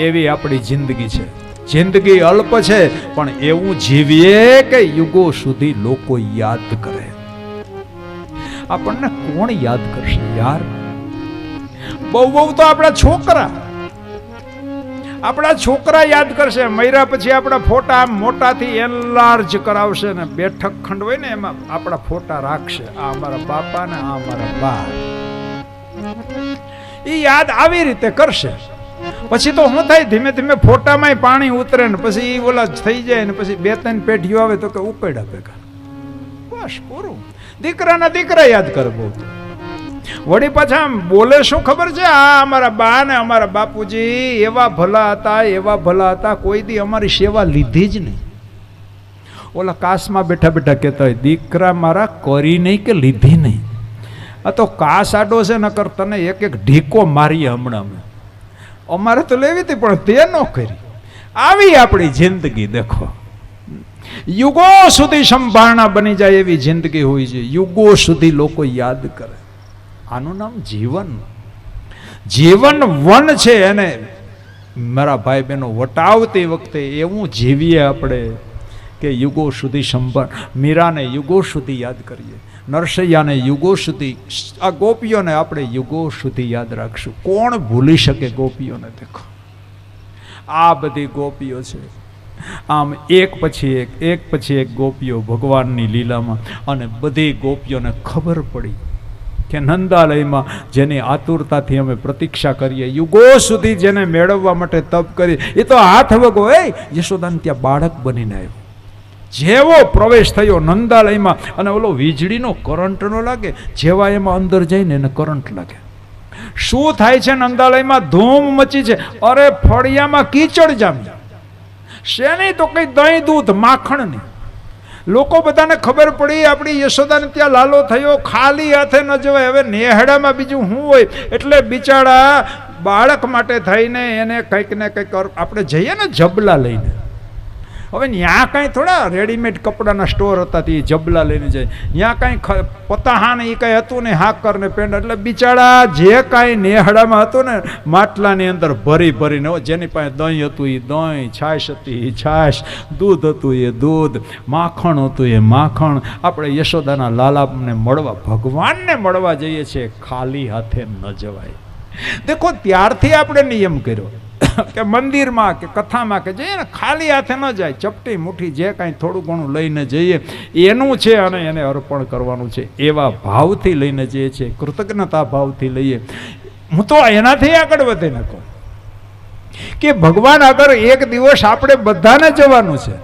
એવી આપણી જિંદગી છે. જિંદગી અલ્પ છે, પણ એવું જીવીએ કે યુગો સુધી લોકો યાદ કરે. આપણને કોણ યાદ કરશે યાર? બહુ તો આપણા છોકરા યાદ કરશે. મર્યા પછી આપણા ફોટા મોટાથી એનલાર્જ કરાવશે ને બેઠક ખંડ હોય ને એમાં આપણા ફોટા રાખશે. આ અમારા બાપા ને આ અમારા બા. એ યાદ આવી રીતે કરશે. પછી તો શું થાય? ધીમે ધીમે ફોટામાં પાણી ઉતરે ને પછી ઓલા થઈ જાય ને પછી 2-3 પેઢીઓ આવે તો કે ઉકેડા ભેગા. બસ પૂરું. દીકરાના દીકરા યાદ કરે બહુ. વળી પાછા આમ બોલે શું ખબર છે? આ અમારા બા ને અમારા બાપુજી એવા ભલા હતા, કોઈ દી અમારી સેવા લીધી જ નહીં. ઓલા કાસમાં બેઠા બેઠા કહેતા હોય, દીકરા મારા કરી નહીં કે લીધી નહીં. આ તો કાસ આડો છે, નકર તને એક ઢીકો મારીએ હમણાં. અમારે તો લેવી હતી પણ તે ન કરી. આવી આપણી જિંદગી. દેખો યુગો સુધી સંભારણા બની જાય એવી જિંદગી હોય છે. યુગો સુધી લોકો યાદ કરે. આનું નામ જીવન. જીવન વન છે. એને મારા ભાઈ બહેનો વટાવતી વખતે એવું જીવીએ આપણે કે યુગો સુધી સંભાળ. મીરાને યુગો સુધી યાદ કરીએ, નરસૈયાને યુગો સુધી, આ ગોપીઓને આપણે યુગો સુધી યાદ રાખશું. કોણ ભૂલી શકે ગોપીઓને? દેખો આ બધી ગોપીઓ છે, આમ એક પછી એક ગોપીઓ ભગવાનની લીલામાં. અને બધી ગોપીઓને ખબર પડી કે નંદાલયમાં જેની આતુરતાથી અમે પ્રતીક્ષા કરીએ, યુગો સુધી જેને મેળવવા માટે તપ કરી, એ તો હાથ વગો યશોદાન ત્યાં બાળક બનીને આવ્યો. જેવો પ્રવેશ થયો નંદાલયમાં, અને ઓલો વીજળીનો કરંટ નો લાગે, જેવા એમાં અંદર જઈને એને કરંટ લાગે. શું થાય છે નંદાલયમાં? ધૂમ મચી છે. અરે ફળિયામાં કીચડ જામ્યા. શેની? તો કઈ દહીં, દૂધ, માખણ નહીં. લોકો બધાને ખબર પડી આપણી યશોદાને ત્યાં લાલો થયો, ખાલી હાથે ન જવાય. હવે નેહડામાં બીજું શું હોય? એટલે બિચારા બાળક માટે થઈને એને કંઈક ને કંઈક આપણે જઈએ ને જબલા લઈને. હવે ત્યાં કાંઈ થોડા રેડીમેડ કપડાના સ્ટોર હતા તે જબલા લઈને જાય. ત્યાં કાંઈ પતાહાને એ કાંઈ હતું ને, હાકર ને પેન્ટ. એટલે બિચારા જે કાંઈ નેહડામાં હતું ને માટલાની અંદર ભરી ભરીને, જેની પાસે દહીં હતું એ દહીં, છાશ હતી એ છાશ, દૂધ હતું એ દૂધ, માખણ હતું એ માખણ. આપણે યશોદાના લાલાને મળવા, ભગવાનને મળવા જઈએ છીએ, ખાલી હાથે ન જવાય. દેખો ત્યારથી આપણે નિયમ કર્યો કે મંદિરમાં કે કથામાં કે જઈએ ને ખાલી હાથે ન જાય. ચપટી મુઠ્ઠી જે કાંઈ થોડું ઘણું લઈને જઈએ એનું છે અને એને અર્પણ કરવાનું છે. એવા ભાવથી લઈને જઈએ છીએ, કૃતજ્ઞતા ભાવથી લઈએ. હું તો એનાથી આગળ વધે ન કહું કે ભગવાન આગળ એક દિવસ આપણે બધાને જવાનું છે,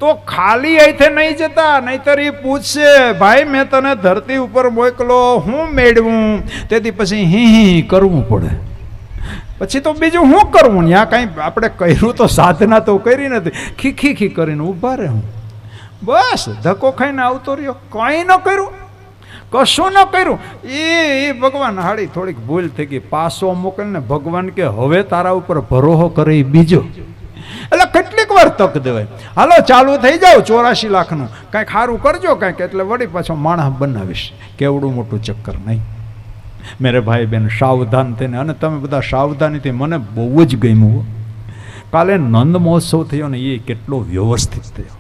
તો ખાલી અહીંથી નહીં જતા. નહીતર એ પૂછશે, ભાઈ મેં તને ધરતી ઉપર મોકલો, હું મેળવું? તેથી પછી હી કરવું પડે. પછી તો બીજું શું કરવું? ત્યાં કાંઈ આપણે કર્યું તો સાધના તો કરી નથી, ખીખી કરીને ઊભા રહે. હું બસ ધક્કો ખાઈને આવતો રહ્યો, કંઈ ન કર્યું, કશું ન કર્યું. એ ભગવાન હાડી થોડીક ભૂલ થઈ ગઈ, પાસો મોકલીને ભગવાન કે હવે તારા ઉપર ભરોસો કરે બીજો. એટલે કેટલીક વાર તક દેવાય. હાલો ચાલુ થઈ જાઓ 84 લાખનું, કાંઈક સારું કરજો કાંઈક, એટલે વળી પાછો માણસ બનાવીશ. કેવડું મોટું ચક્કર નહીં મેરે ભાઈ બહેન. સાવધાન થઈને, અને તમે બધા સાવધાનીથી, મને બહુ જ ગમ્યું. કાલે નંદ મહોત્સવ થયો ને, એ કેટલો વ્યવસ્થિત થયો.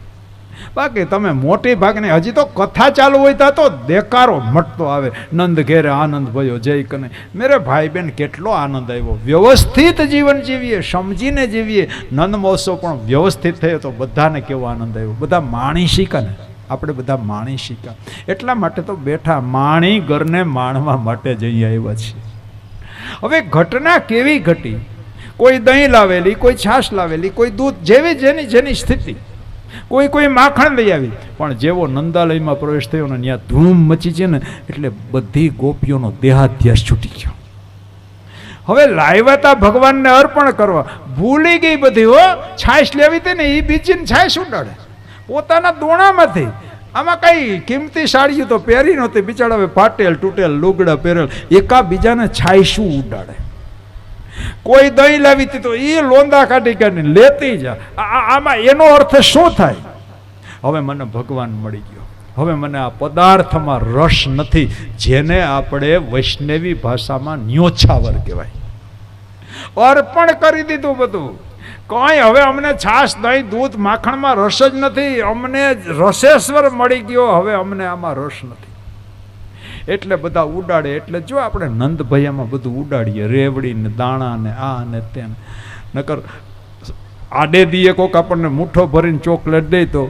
બાકી તમે મોટી ભાગની હજી તો કથા ચાલુ હોય ત્યાં તો દેકારો મટતો આવે, નંદ ઘેરે આનંદ ભયો જય કને. મેરે ભાઈ બહેન કેટલો આનંદ આવ્યો. વ્યવસ્થિત જીવન જીવીએ, સમજીને જીવીએ. નંદ મહોત્સવ પણ વ્યવસ્થિત થયો તો બધાને કેવો આનંદ આવ્યો. બધા માણી શીખા ને, આપણે બધા માણી શીખા. એટલા માટે તો બેઠા માણી ઘરને માણવા માટે જઈ આવ્યા છીએ. હવે ઘટના કેવી ઘટી? કોઈ દહીં લાવેલી, કોઈ છાશ લાવેલી, કોઈ દૂધ, જેવી જેની સ્થિતિ. કોઈ માખણ લઈ આવી. પણ જેવો નંદાલયમાં પ્રવેશ થયો ને, ત્યાં ધૂમ મચી છે ને, એટલે બધી ગોપીઓનો દેહાધ્યાસ છૂટી ગયો. હવે લાવ્યા હતા ભગવાનને અર્પણ કરવા, ભૂલી ગઈ બધી. હો છાશ લેવી હતી ને, એ બીજીને છાશ ઉડાડે પોતાના દોણામાંથી. આમાં કઈ કિંમતી સાડીઓ તો પહેરી નહોતી, બિચારા હવે ફાટેલ તૂટેલ લુગડા પહેરેલ, એકાબીજાને છાયશું ઉડાડે. કોઈ દહીં લાવી હતી તો એ લોંદા કાઢી કાઢીને લેતી જા. આમાં એનો અર્થ શું થાય? હવે મને ભગવાન મળી ગયો, હવે મને આ પદાર્થમાં રસ નથી, જેને આપણે વૈષ્ણવી ભાષામાં ન્યોછાવર કહેવાય. અર્પણ કરી દીધું બધું. કંઈ હવે અમને છાશ દહીં દૂધ માખણમાં રસ જ નથી, અમને રસેશ્વર મળી ગયો, હવે અમને આમાં રસ નથી. એટલે બધા ઉડાડે. એટલે જો આપણે નંદભૈયામાં બધું ઉડાડીએ, રેવડી ને દાણા ને આ ને તેને. નકર આડે દીએ કોક આપણને મુઠ્ઠો ભરીને ચોકલેટ દે તો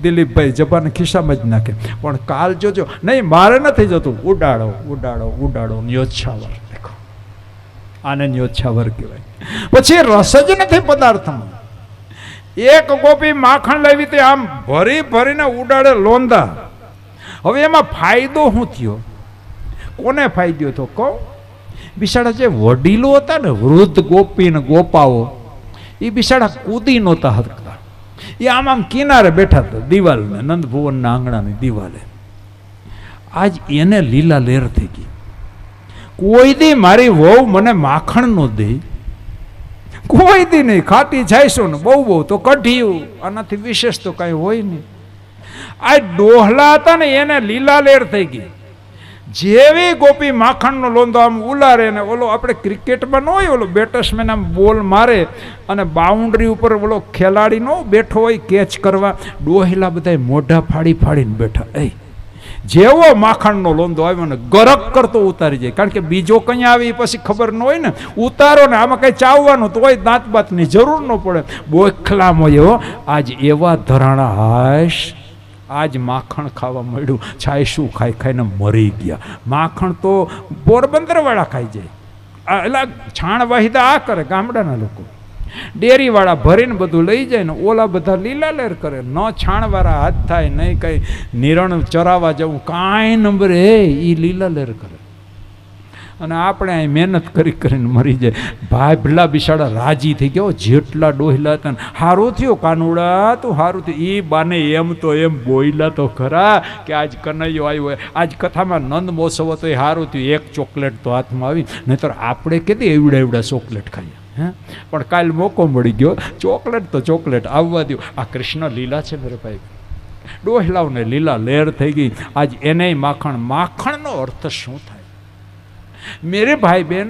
દિલીપભાઈ જબાને ખિસ્સામાં જ નાખે. પણ કાલ જોજો, નહીં મારે નથી જતું, ઉડાડો ઉડાડો ઉડાડો, ન્યોછાવર. દેખો આને ન્યોછાવર કહેવાય. પછી રસ જ નથી પદાર્થમાં. એક ગોપી માખણ લાવી તે આમ ભરી ભરીને ઉડાડે લોંદા. હવે એમાં ફાયદો શું થયો? કોને ફાયદો થયો કહો? બિચારા જે વડીલો હતા ને, વૃદ્ધ ગોપી ને ગોપાઓ, એ બિચારા કૂદી નહોતા હકતા. એ આમ કિનારે બેઠા હતા દિવાલ ને, નંદભુવનના આંગણાની દિવાલે. આજ એને લીલા લેર થઈ ગઈ. કોઈ દી મારી વહુ મને માખણ નો દે, કોઈ દી નહીં. ખાટી જાયશો ને બહુ તો કઢિયું, આનાથી વિશેષ તો કઈ હોય નહીં. આ ડોહલા હતા ને, એને લીલા લેર થઈ ગઈ. જેવી ગોપી માખણનો લોંદો આમ ઉલારે ને ઓલો આપણે ક્રિકેટમાં ન હોય ઓલો બેટ્સમેન આમ બોલ મારે અને બાઉન્ડ્રી ઉપર ઓલો ખેલાડી નો બેઠો હોય કેચ કરવા, ડોહિલા બધા મોઢા ફાડી ફાડીને બેઠા. જેવો માખણનો લોંદો આવ્યો ને ગરક કરતો ઉતારી જાય, કારણ કે બીજો કઈ આવી પછી ખબર ન હોય ને, ઉતારો ને આમાં કઈ ચાવવાનું તો હોય, દાંત બાતની જરૂર ન પડે. બોખલામાં એવો આજ એવા ધરાણા હાશ, આજ માખણ ખાવા મળ્યું, છાય શું ખાઈ ખાઈને મરી ગયા. માખણ તો પોરબંદર વાળા ખાઈ જાય, એટલે છાણ વાહિદા આ કરે ગામડાના લોકો, ડેરી વાળા ભરીને બધું લઈ જાય ને ઓલા બધા લીલા લેર કરે. ન છાણવાળા હાથ થાય નહીં, કઈ નિરણ ચરાવવા જવું કાંઈ નંબર એ લીલા લેર કરે. અને આપણે અહીં મહેનત કરી કરીને મરી જાય. ભાઈ ભલા બિસાડા રાજી થઈ ગયો, જેટલા ડોહલા હતા ને હારું થયો કાનુડા, તું હારું થયું. એ બાને એમ તો એમ બોયલા તો ખરા કે આજ કનૈયો આવ્યો, આજ કથામાં નંદ મહોત્સવ હતો, એ હારું થયું એક ચોકલેટ તો હાથમાં આવી, નહીંતર આપણે કેતી એવડા એવડા ચોકલેટ ખાઈએ. પણ કાલ મોકો મળી ગયો, ચોકલેટ તો ચોકલેટ આવવા દો. આ કૃષ્ણ લીલા છે મેરે ભાઈ, ડોહલાઓને લીલા લહેર થઈ ગઈ. આજ એને માખણ, માખણનો અર્થ શું થાય મેરે ભાઈ બહેન?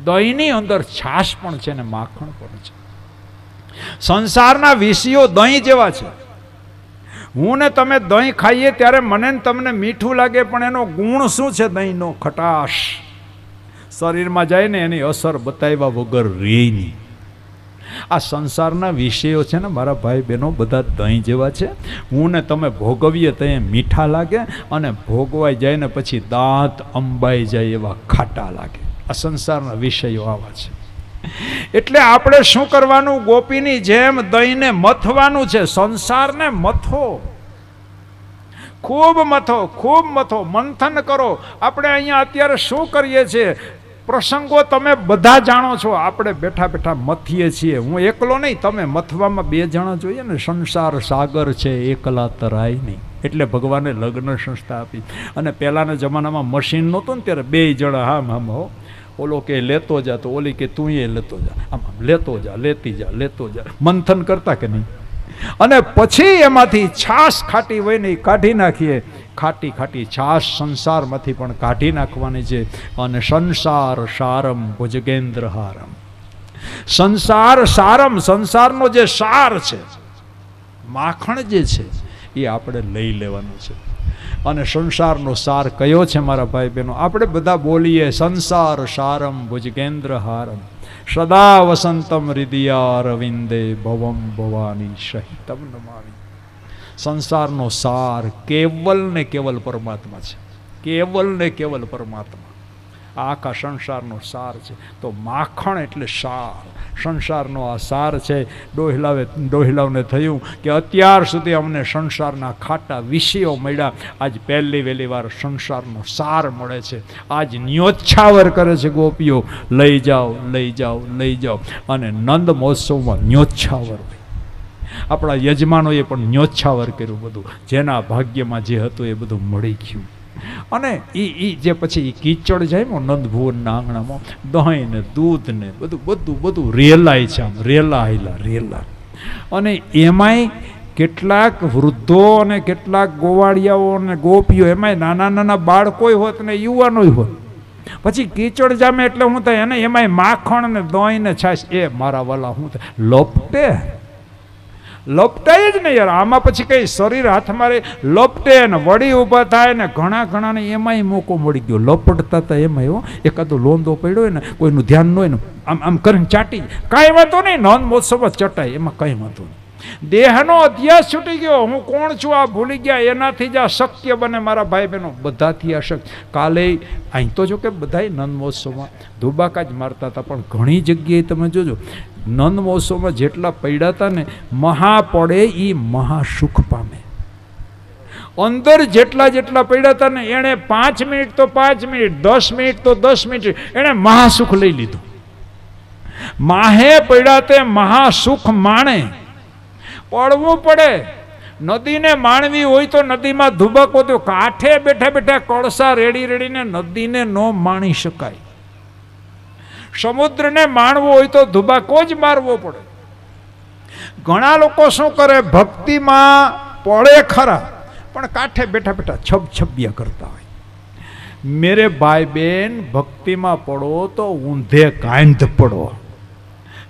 દહીંની અંદર છાશ પણ છે ને માખણ પણ છે. સંસારના વિષયો દહીં જેવા છે. હું ને તમે દહીં ખાઈએ ત્યારે મને ને તમને મીઠું લાગે, પણ એનો ગુણ શું છે દહીંનો? ખટાશ. શરીરમાં જાય ને એની અસર બતાવ્યા વગર રહે નહીં. આ સંસારના વિષયો છે ને મારા ભાઈ બહેનો બધા દહીં જેવા છે. હું ને તમે ભોગવીએ તો એ મીઠા લાગે, અને ભોગવાઈ જાય ને પછી દાંત અંબાઈ જાય એવા ખાટા લાગે. આ સંસારના વિષયો આવા છે. એટલે આપણે શું કરવાનું? ગોપીની જેમ દહીંને મથવાનું છે. સંસારને મથો, ખૂબ મથો, ખૂબ મથો, મંથન કરો. આપણે અહીંયા અત્યારે શું કરીએ છીએ? પ્રસંગો તમે બધા જાણો છો, આપણે બેઠા બેઠા મથીએ છીએ. હું એકલો નહીં, તમે મથવામાં બે જણા જોઈએ ને. સંસાર સાગર છે, એકલા તરાય નહીં. એટલે ભગવાને લગ્ન સંસ્થા આપી. અને પહેલાના જમાનામાં મશીન નહોતું ને ત્યારે બે જણા હામ હામ હો, ઓલો કે લેતો જા તો ઓલી કે તું એ લેતો જા, આમ લેતો જા, લેતી જા, લેતો જા, મંથન કરતા કે નહીં. અને પછી એમાંથી છાશ ખાટી હોય ને એ કાઢી નાખીએ. ખાટી ખાટી છાશ સંસારમાંથી પણ કાઢી નાખવાની છે. અને સંસાર સારમ ભુજગેન્દ્ર હારમ. સંસાર સારમ, સંસારનો જે સાર છે, માખણ જે છે એ આપણે લઈ લેવાનું છે. અને સંસારનો સાર કયો છે મારા ભાઈ બહેનો? આપણે બધા બોલીએ સંસાર સારમ ભુજગેન્દ્ર હારમ, સદા વસંતમ હૃદયા રવિંદે ભવમ ભવાની સહિતમ નમામિ. સંસારનો સાર કેવલ ને કેવલ પરમાત્મા છે. કેવલ ને કેવલ પરમાત્મા આખા સંસારનો સાર છે. તો માખણ એટલે સાર, સંસારનો આ સાર છે. ડોહિલાઓને થયું કે અત્યાર સુધી અમને સંસારના ખાટા વિષયો મળ્યા, આજ પહેલી વહેલી વાર સંસારનો સાર મળે છે. આજ ન્યોચ્છાવર કરે છે ગોપીઓ, લઈ જાઓ, લઈ જાઓ, લઈ જાઓ. અને નંદ મહોત્સવમાં ન્યોચ્છાવર, આપણા યજમાનોએ પણ ન્યોચ્છાવર કર્યું. બધું જેના ભાગ્યમાં જે હતું એ બધું મળી ગયું. અને એ જે પછી એ કીચડ જાય ને નંદ ભુવનના આંગણામાં, દહીં ને દૂધ ને બધું બધું બધું રેલાય છે, આમ રેલાયેલા રેલા. અને એમાંય કેટલાક વૃદ્ધો અને કેટલાક ગોવાળિયાઓ અને ગોપીઓ, એમાંય નાના નાના બાળકોય હોત ને યુવાનોય હોત. પછી કીચડ જામે એટલે શું થાય? એને એમાંય માખણ ને દહીં ને છાશ, એ મારા વાલા શું થાય? લપટે, લપટાય જ ને યાર. આમાં પછી કઈ શરીર હાથમાં લપટે ને વળી ઊભા થાય ને. ઘણા ઘણા ને એમાંય મોકો મળી ગયો લપટતા હતા. એમાં એવો એકાદો લોંદો પડ્યો હોય ને, કોઈનું ધ્યાન ન હોય ને, આમ આમ કરીને ચાટી, કાંઈ વાંધો નહીં, નોંધ મહોત્સવ ચટાય, એમાં કંઈ વાંધો નહીં. દેહનો અધ્યાસ છૂટી ગયો, હું કોણ છું આ ભૂલી ગયા. એનાથી જ આ શક્ય બને મારા ભાઈ બહેનો, બધાથી આ શક્ય. કાલે અહીં તો જો કે બધા નંદ મહોત્સવમાં ધુબાકા જ મારતા હતા, પણ ઘણી જગ્યાએ તમે જોજો નંદ મહોત્સવમાં જેટલા પડ્યા હતા ને, મહા પડે એ મહાસુખ પામે. અંદર જેટલા જેટલા પડ્યા હતા ને, એણે 5 મિનિટ તો 5 મિનિટ, 10 મિનિટ તો 10 મિનિટ, એણે મહાસુખ લઈ લીધું. માહે પડ્યા તે મહાસુખ માણે. પડવું પડે. નદીને માણવી હોય તો નદીમાં ધુબકો તો, કાંઠે બેઠા બેઠા કળસા રેડી રેડીને નદીને ન માણી શકાય. સમુદ્રને માણવો હોય તો ધુબાકો જ મારવો પડે. ઘણા લોકો શું કરે? ભક્તિમાં પડે ખરા, પણ કાંઠે બેઠા બેઠા છબછબિયા કરતા હોય. મેરે ભાઈ બહેન, ભક્તિમાં પડો તો ઊંધે કાંધ પડો.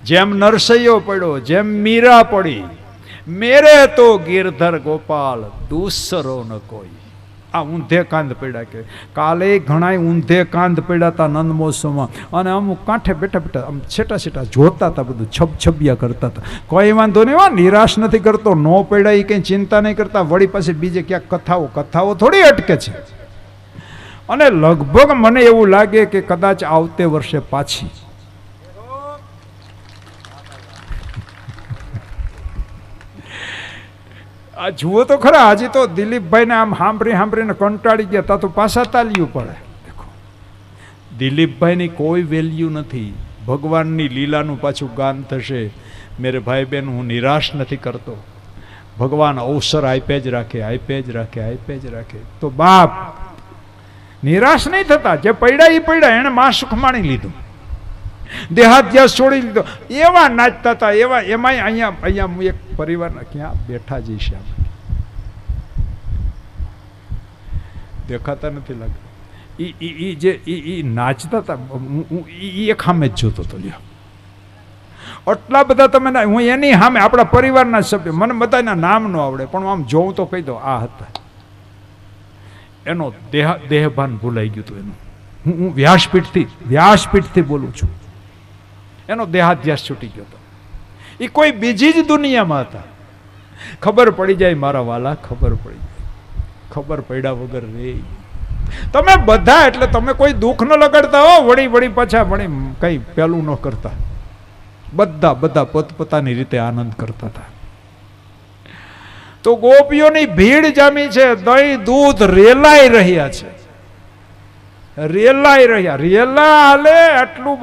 જેમ નરસૈયો પડ્યો, જેમ મીરા પડી, મેરે તો ગિરધર ગોપાલ દૂસરો ન કોઈ. આ ઊંધે કાંધ પડ્યા કે કાલે ઘણા ઊંધે કાંધ પડ્યા હતા નંદ મહોત્સવમાં, અને અમુક કાંઠે બેઠા બેઠા આમ છેટા છેટા જોતા હતા, બધું છબછબિયા કરતા હતા. કોઈ વાંધો નહીં, નિરાશ નથી કરતો, નો પડ્યા એ કંઈ ચિંતા નહીં કરતા. વળી પાસે બીજે ક્યાંક કથાઓ થોડી અટકે છે. અને લગભગ મને એવું લાગે કે કદાચ આવતે વર્ષે પાછી આ જુઓ તો ખરા. આજે તો દિલીપભાઈને આમ સાંભળીને કંટાળી ગયા તા તો પાછા તાલ્યું પડે. દેખો, દિલીપભાઈની કોઈ વેલ્યુ નથી. ભગવાનની લીલાનું પાછું ગાન થશે. મેરે ભાઈ બહેન, હું નિરાશ નથી કરતો. ભગવાન અવસર આપે જ રાખે. તો બાપ નિરાશ નહીં થતા. જે પડ્યા એ પડ્યા, એને માં સુખ માણી લીધું, દેહાધ્યાસ છોડી લીધો. એવા નાચતા હતા, એવા. એમાંય અહીંયા એક પરિવારના ક્યાં બેઠા જઈશે, દેખાતા નથી લાગતા. એ નાચતા હતા, એક સામે જ જોતો હતો. લ્યો, આટલા બધા તમે, હું એની સામે, આપણા પરિવારના સભ્ય, મને બધાના નામ ન આવડે પણ આમ જોઉં તો કહી દો આ હતા. એનો દેહભાન ભૂલાઈ ગયું હતું એનું. હું વ્યાસપીઠથી બોલું છું. એનો દેહાધ્યાસ છૂટી ગયો હતો. એ કોઈ બીજી જ દુનિયામાં હતા. ખબર પડી જાય મારા વાલા, ખબર પડી જાય. ખબર પડ્યા વગર રે તમે બધા. એટલે તમે કોઈ દુઃખ ન લગાડતા હો, વળી પાછા કઈ પેલું ન કરતા. બધા પોતપોતાની રીતે આનંદ કરતા હતા. તો ગોપીઓની ભીડ જામી છે. દહીં દૂધ રેલાઈ રહ્યા છે. રેલા હાલે. આટલું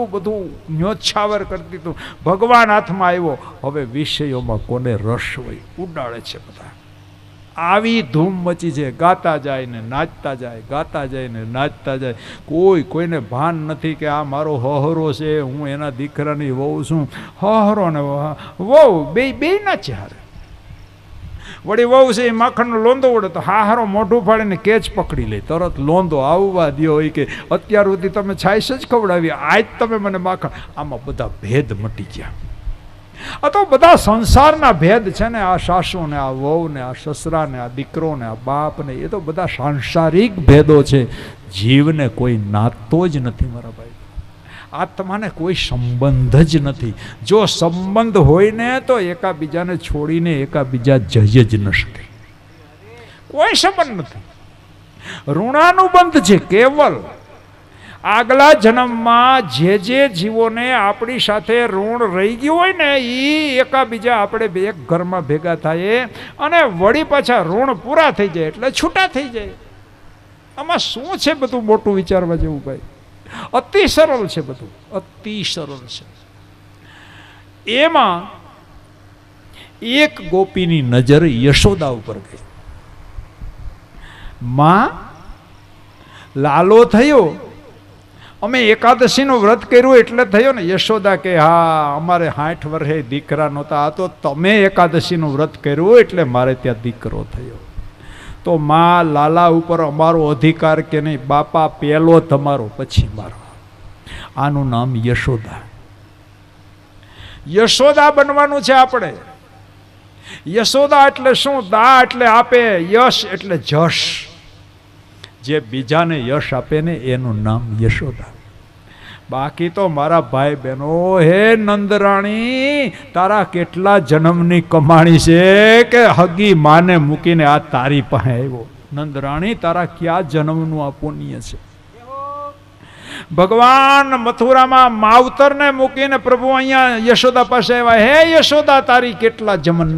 બધું ન્યોછાવર કરતી હતું. ભગવાન હાથમાં આવ્યો. હવે વિષયોમાં કોને રસ હોય ઉડાડે છે બધા. આવી ધૂમ મચી છે. ગાતા જાય ને નાચતા જાય. કોઈને ભાન નથી કે આ મારો હહરો છે, હું એના દીકરાની વહુ છું. હહરો ને વહુ બે નાચે હારે. વળી વહુ છે એ માખણનો લોંદો વડે તો હારો મોઢું ફાડીને કેચ પકડી લે. તરત લોંદો આવવા દ્યો હોય કે અત્યાર સુધી તમે છાશ જ ખવડાવી, આજ તમે મને માખણ. આમાં બધા ભેદ મટી ગયા. આ તો બધા સંસારના ભેદ છે ને. આ સાસુ ને, આ વહુ ને, આ સસરા ને, આ દીકરો ને, આ બાપ ને, એ તો બધા સાંસારિક ભેદો છે. જીવને કોઈ નાતો જ નથી મારા ભાઈ. આત્માને કોઈ સંબંધ જ નથી. જો સંબંધ હોય ને તો એકાબીજાને છોડીને એકાબીજા જઈ જ ન શકે. કોઈ સંબંધ નથી. ઋણાનુબંધ છે કેવલ. આગલા જન્મમાં જે જીવોને આપણી સાથે ઋણ રહી ગયું હોય ને, એ એકાબીજા આપણે એક ઘરમાં ભેગા થાય અને વળી પાછા ઋણ પૂરા થઈ જાય એટલે છૂટા થઈ જાય. આમાં શું છે બધું મોટું વિચારવા જેવું ભાઈ? અતિ સરળ છે બધું, અતિ સરળ છે. એમાં એક ગોપીની નજર યશોદા ઉપર ગઈ. માં લાલો થયો, અમે એકાદશીનું વ્રત કર્યું એટલે થયો ને. યશોદા કે હા, અમારે 60 વર્ષે દીકરા નહોતા, આ તો તમે એકાદશીનું વ્રત કર્યું એટલે મારે ત્યાં દીકરો થયો. તો માં લાલા ઉપર અમારો અધિકાર કે નહીં? બાપા પહેલો તમારો પછી મારો. આનું નામ યશોદા. યશોદા બનવાનું છે આપણે. યશોદા એટલે શું? દા એટલે આપે, યશ એટલે જશ. જે બીજાને યશ આપે ને એનું નામ યશોદા. બાકી તો મારા ભાઈ બહેનો, હે નંદરાણી, તારા કેટલા જન્મની કમાણી છે કે હગી માને મૂકીને આ તારી પાસે આવ્યો. નંદરાણી, તારા ક્યાં જન્મનું આ પુણ્ય છે? ભગવાન મથુરામાં માવતરને મૂકીને પ્રભુ અહીંયા યશોદા પાસે આવ્યા. હે યશોદા, તારી કેટલા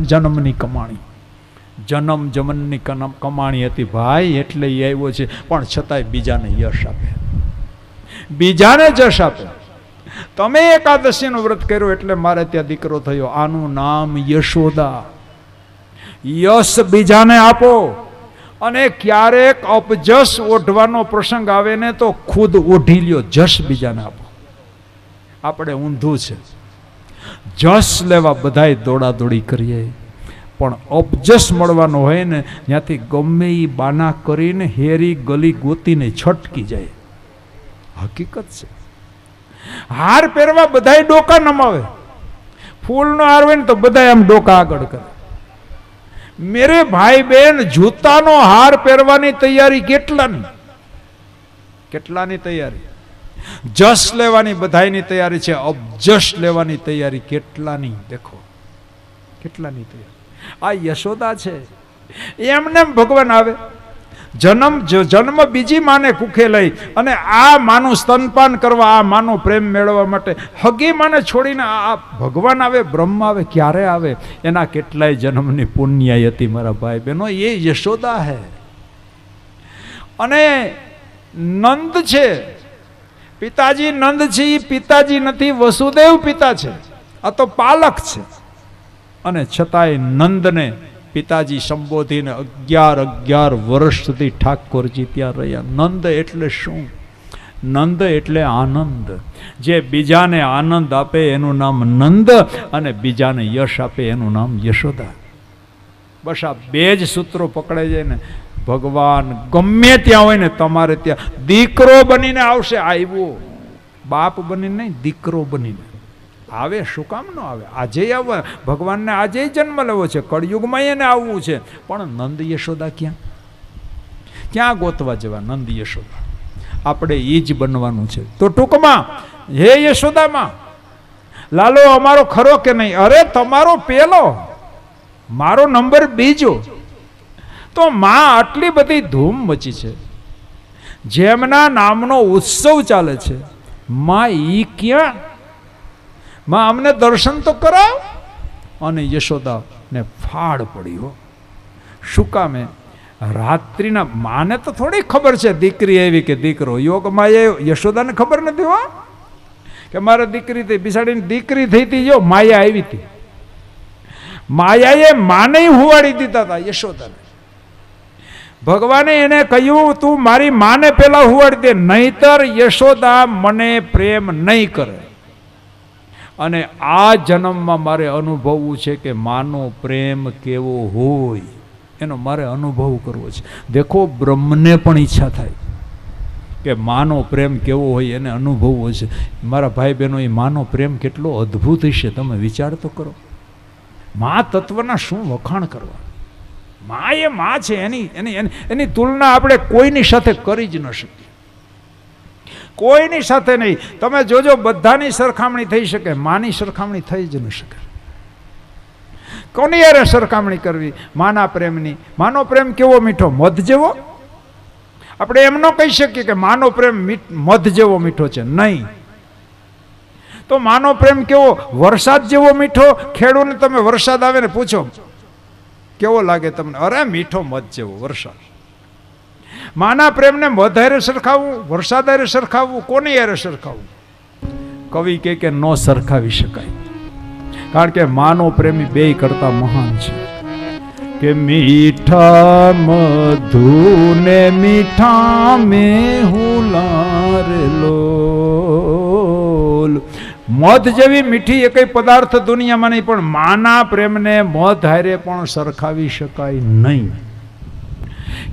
જન્મની કમાણી? જન્મની કમાણી હતી ભાઈ, એટલે એ આવ્યો છે. પણ છતાંય બીજાને યશ આપે, બીજાને જશ આપે. તમે એકાદશીનું વ્રત કર્યું એટલે મારે ત્યાં દીકરો થયો. આનું નામ યશોદા. યશ બીજાને આપો. અને ક્યારેક અપજસ ઓઢવાનો પ્રસંગ આવે ને તો ખુદ ઓઢી લ્યો, જશ બીજાને આપો. આપણે ઊંધું છે. જશ લેવા બધાય દોડાદોડી કરીએ. પણ અબજસ મળવાનો હોય ને ત્યાંથી ગમે એ બાના કરીને હેરી ગલી ગોતીને છટકી જાય. હકીકત છે. હાર પહેરવા બધાય ડોકા નમાવે. ફૂલનો હાર હોય ને તો બધા આમ ડોકા આગળ કરે. મેરે ભાઈ બહેન, જૂતાનો હાર પહેરવાની તૈયારી કેટલાની તૈયારી. જસ લેવાની બધાયની તૈયારી છે, અબજસ લેવાની તૈયારી કેટલાની. દેખો કેટલાની તૈયારી. આ યશોદા છે. એમને ભગવાન આવે, જન્મ બીજી માને કુખે લઈ અને આ માનું સ્તનપાન કરવા, આ માનો પ્રેમ મેળવવા માટે હગી માને છોડીને આ ભગવાન આવે, બ્રહ્મા આવે. ક્યારે આવે? એના કેટલાય જન્મની પુણ્યાઈ હતી મારા ભાઈ બહેનો. એ યશોદા હે. અને નંદ છે, પિતાજી નંદ છે. એ પિતાજી નથી, વસુદેવ પિતા છે. આ તો પાલક છે. અને છતાંય નંદને પિતાજી સંબોધીને 11 વર્ષ સુધી ઠાકોરજી ત્યાં રહ્યા. નંદ એટલે શું? નંદ એટલે આનંદ. જે બીજાને આનંદ આપે એનું નામ નંદ, અને બીજાને યશ આપે એનું નામ યશોદા. બસ આ બે જ સૂત્રો પકડાઈ જાય ને ભગવાન ગમે ત્યાં હોય ને તમારે ત્યાં દીકરો બનીને આવશે. આવ્યો બાપ બનીને નહીં, દીકરો બનીને આવે. શું કામ ન આવે? આજે આવે. ભગવાનને આજે જન્મ લેવો છે, કળયુગમાં એને આવવું છે. પણ નંદ યશોદા ક્યાં ગોતવા જવા? નંદ યશોદા આપણે એ જ બનવાનું છે. તો ટૂંકમાં હે યશોદામાં, લાલો અમારો ખરો કે નહીં? અરે તમારો પેલો, મારો નંબર બીજો. તો માં આટલી બધી ધૂમ મચી છે, જેમના નામનો ઉત્સવ ચાલે છે. માં ઈ ક્યાં? માં અમને દર્શન તો કરાવ. અને યશોદા ને ફાડ પડ્યો. શું કામે? રાત્રિના માને તો થોડી ખબર છે દીકરી એવી કે દીકરો. યોગમાં યશોદાને ખબર નથી હો કે મારે દીકરી થઈ. બિસાડીને દીકરી થઈ હતી, જો માયા આવી હતી. માયાએ માને હુવાડી દીધા હતા યશોદાને. ભગવાને એને કહ્યું તું મારી માને પેલા હુવાડી દે, નહીતર યશોદા મને પ્રેમ નહીં કરે. અને આ જન્મમાં મારે અનુભવવું છે કે માનો પ્રેમ કેવો હોય, એનો મારે અનુભવ કરવો છે. દેખો બ્રહ્મને પણ ઈચ્છા થાય કે માનો પ્રેમ કેવો હોય એને અનુભવવો છે. મારા ભાઈ બહેનો, એ માનો પ્રેમ કેટલો અદ્ભુત હશે તમે વિચાર તો કરો. મા તત્વના શું વખાણ કરવા. મા એ મા છે, એની તુલના આપણે કોઈની સાથે કરી જ ન શકીએ. કોઈની સાથે નહીં. તમે જોજો બધાની સરખામણી થઈ શકે, માની સરખામણી થઈ જ ન શકે. કોની યારે સરખામણી કરવી? માના પ્રેમની. માનો પ્રેમ કેવો મીઠો, મધ જેવો? આપણે એમ ન કહી શકીએ કે માનો પ્રેમ મધ જેવો મીઠો છે, નહીં. તો માનો પ્રેમ કેવો? વરસાદ જેવો મીઠો. ખેડૂને તમે વરસાદ આવે ને પૂછો કેવો લાગે તમને? અરે મીઠો મધ જેવો વરસાદ. માના પ્રેમને મધ હારે સરખાવવું, વરસાદ હારે સરખાવવું, કોની હારે સરખાવવું? કવિ કે ન સરખાવી શકાય. કારણ કે માનો પ્રેમી બે કરતા મહાન છે. કે મીઠા મધુ ને મીઠા મેહુલા રે લોલ. મધ જેવી મીઠી એક પદાર્થ દુનિયામાં નહીં, પણ માના પ્રેમને મધ હારે પણ સરખાવી શકાય નહીં.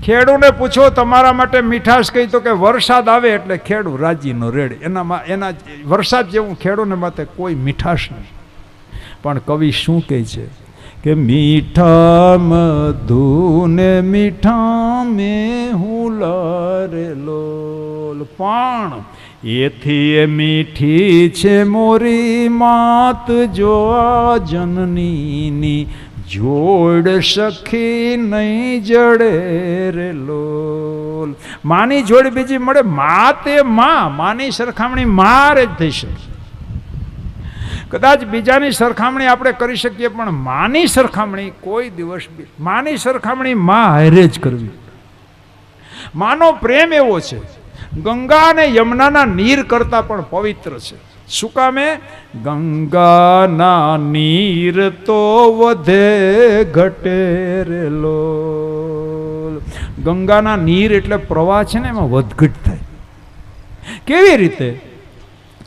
ખેડૂને પૂછો તમારા માટે મીઠાશ કઈ, તો કે વરસાદ આવે એટલે ખેડૂ રાજીનો રેડ. એના વરસાદ જેવું ખેડૂને માટે કોઈ મીઠાશ નહીં. પણ કવિ શું કહે છે કે મીઠા મધુ ને મીઠા મેહુલા રે લોલ. પણ એથી એ મીઠી છે મોરી માત, જો આ જનનીની જોડ સખી નહીં જડે રે લોલ. માની જોડ બીજી મળે? મા તે માની સરખામણી મારે જ થઈ શકે. કદાચ બીજાની સરખામણી આપણે કરી શકીએ, પણ માની સરખામણી કોઈ દિવસ. માની સરખામણી મા હારે જ કરવી. માનો પ્રેમ એવો છે, ગંગા અને યમુનાના નીર કરતા પણ પવિત્ર છે. શું કામે? ગંગાના નીર તો વધે ઘટે રે લોલ. ગંગાના નીર એટલે પ્રવાહ છે ને, એમાં વધઘટ થાય. કેવી રીતે?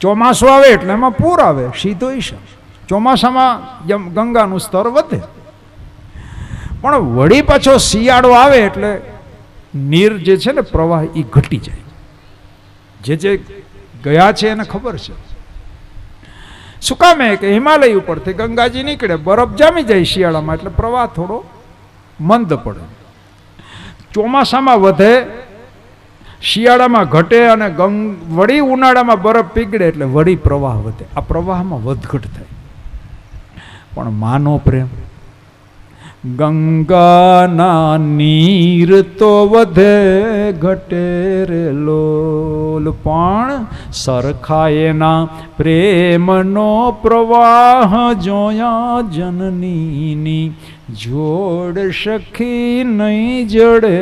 ચોમાસું આવે એટલે એમાં પૂર આવે, સીધો ઈશાન. ચોમાસામાં ગંગાનું સ્તર વધે. પણ વળી પાછો શિયાળો આવે એટલે નીર જે છે ને પ્રવાહ એ ઘટી જાય. જે ગયા છે એને ખબર છે. શું કામ કે હિમાલય ઉપરથી ગંગાજી નીકળે, બરફ જામી જાય શિયાળામાં, એટલે પ્રવાહ થોડો મંદ પડે. ચોમાસામાં વધે, શિયાળામાં ઘટે, અને વળી ઉનાળામાં બરફ પીગળે એટલે વળી પ્રવાહ વધે. આ પ્રવાહમાં વધઘટ થાય. પણ માનો પ્રેમ, ગંગાના નીર તો વધે ઘટે રે લોલ, પણ સરખાયેના પ્રેમનો પ્રવાહ જોયા જનનીની, જોડ સખી નહીં જડે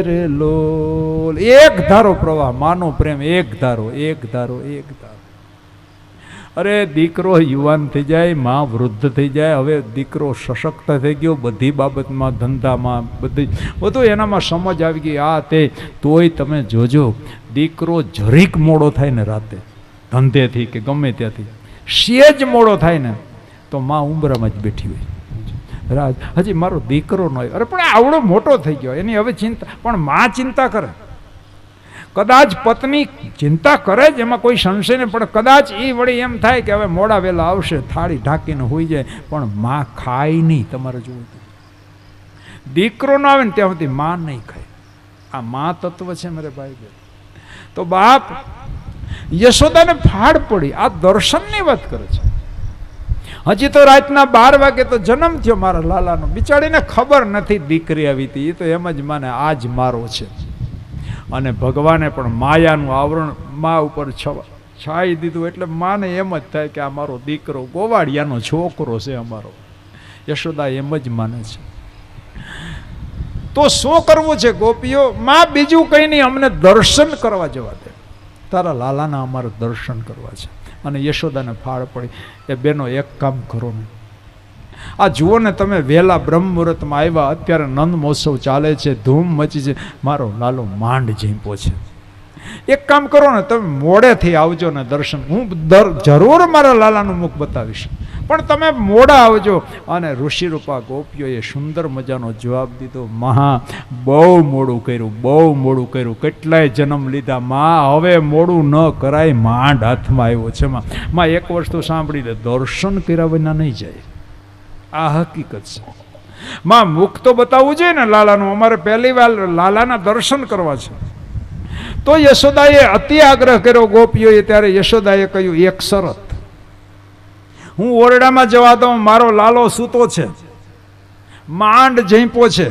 રે લોલ. એક ધારો પ્રવાહ, માનો પ્રેમ એક ધારો, એક ધારો, એક ધારો. અરે દીકરો યુવાન થઈ જાય, માં વૃદ્ધ થઈ જાય, હવે દીકરો સશક્ત થઈ ગયો, બધી બાબતમાં, ધંધામાં, બધું એનામાં સમજ આવી ગઈ, આ તે, તોય તમે જોજો દીકરો જરીક મોડો થાય ને રાતે ધંધેથી કે ગમે ત્યાંથી, સેજ મોડો થાય ને તો માં ઉંબરામાં જ બેઠી હોય, રાજ હજી મારો દીકરો ન હોય. અરે પણ આવડો મોટો થઈ ગયો, એની હવે ચિંતા, પણ માં ચિંતા કરે. કદાચ પત્ની ચિંતા કરે જ, એમાં કોઈ સંશય નહીં, પણ કદાચ એ વળી એમ થાય કે હવે મોડા વહેલા આવશે, થાળી ઢાંકીને હોઈ જાય, પણ માં ખાય નહીં. તમારે જોવું, દીકરો ન આવે ને ત્યાં સુધી માં નહીં ખાય. આ માં તત્વ છે મારે ભાઈ. તો બાપ યશોદાને ફાડ પડી, આ દર્શનની વાત કરે છે. હજી તો રાતના 12 વાગે તો જન્મ થયો મારા લાલાનો, બિચારીને ખબર નથી દીકરી આવી હતી, એ તો એમ જ માને આજ મારો છે. અને ભગવાને પણ માયાનું આવરણ મા ઉપર છાઈ દીધું, એટલે માને એમ જ થાય કે આ મારો દીકરો, ગોવાળિયાનો છોકરો છે અમારો. યશોદા એમ જ માને છે. તો શું કરવું છે ગોપીઓ? માં બીજું કંઈ નહીં, અમને દર્શન કરવા જવા દે, તારા લાલાના અમારે દર્શન કરવા છે. અને યશોદાને ફાળ પડી, એ બેનો એક કામ કરો ને, આ જુઓ ને તમે, વહેલા બ્રહ્મ મુહૂર્તમાં આવ્યા, અત્યારે નંદ મહોત્સવ ચાલે છે, ધૂમ મચી છે, મારો લાલો માંડ ઝીંપો છે. એક કામ કરો ને, તમે મોડેથી આવજો ને દર્શન, હું જરૂર મારા લાલાનું મુખ બતાવીશ, પણ તમે મોડા આવજો. અને ઋષિરૂપા ગોપીઓએ સુંદર મજાનો જવાબ દીધો, મહા બહુ મોડું કર્યું, બહુ મોડું કર્યું, કેટલાય જન્મ લીધા માં, હવે મોડું ન કરાય, માંડ હાથમાં આવ્યો છે. માં એક વસ્તુ સાંભળી લે, દર્શન કર્યા વિના નહીં જાય. આ હકીકત છે. માં મુખ તો બતાવવું જોઈએ ને લાલાનું, અમારે પહેલી વાર લાલાના દર્શન કરવા છે. તો યશોદાએ અતિ આગ્રહ કર્યો ગોપીઓએ. ત્યારે યશોદાએ કહ્યું, એક શરત, હું ઓરડામાં જવા દઉં, મારો લાલો સૂતો છે, માંડ જઈપો છે,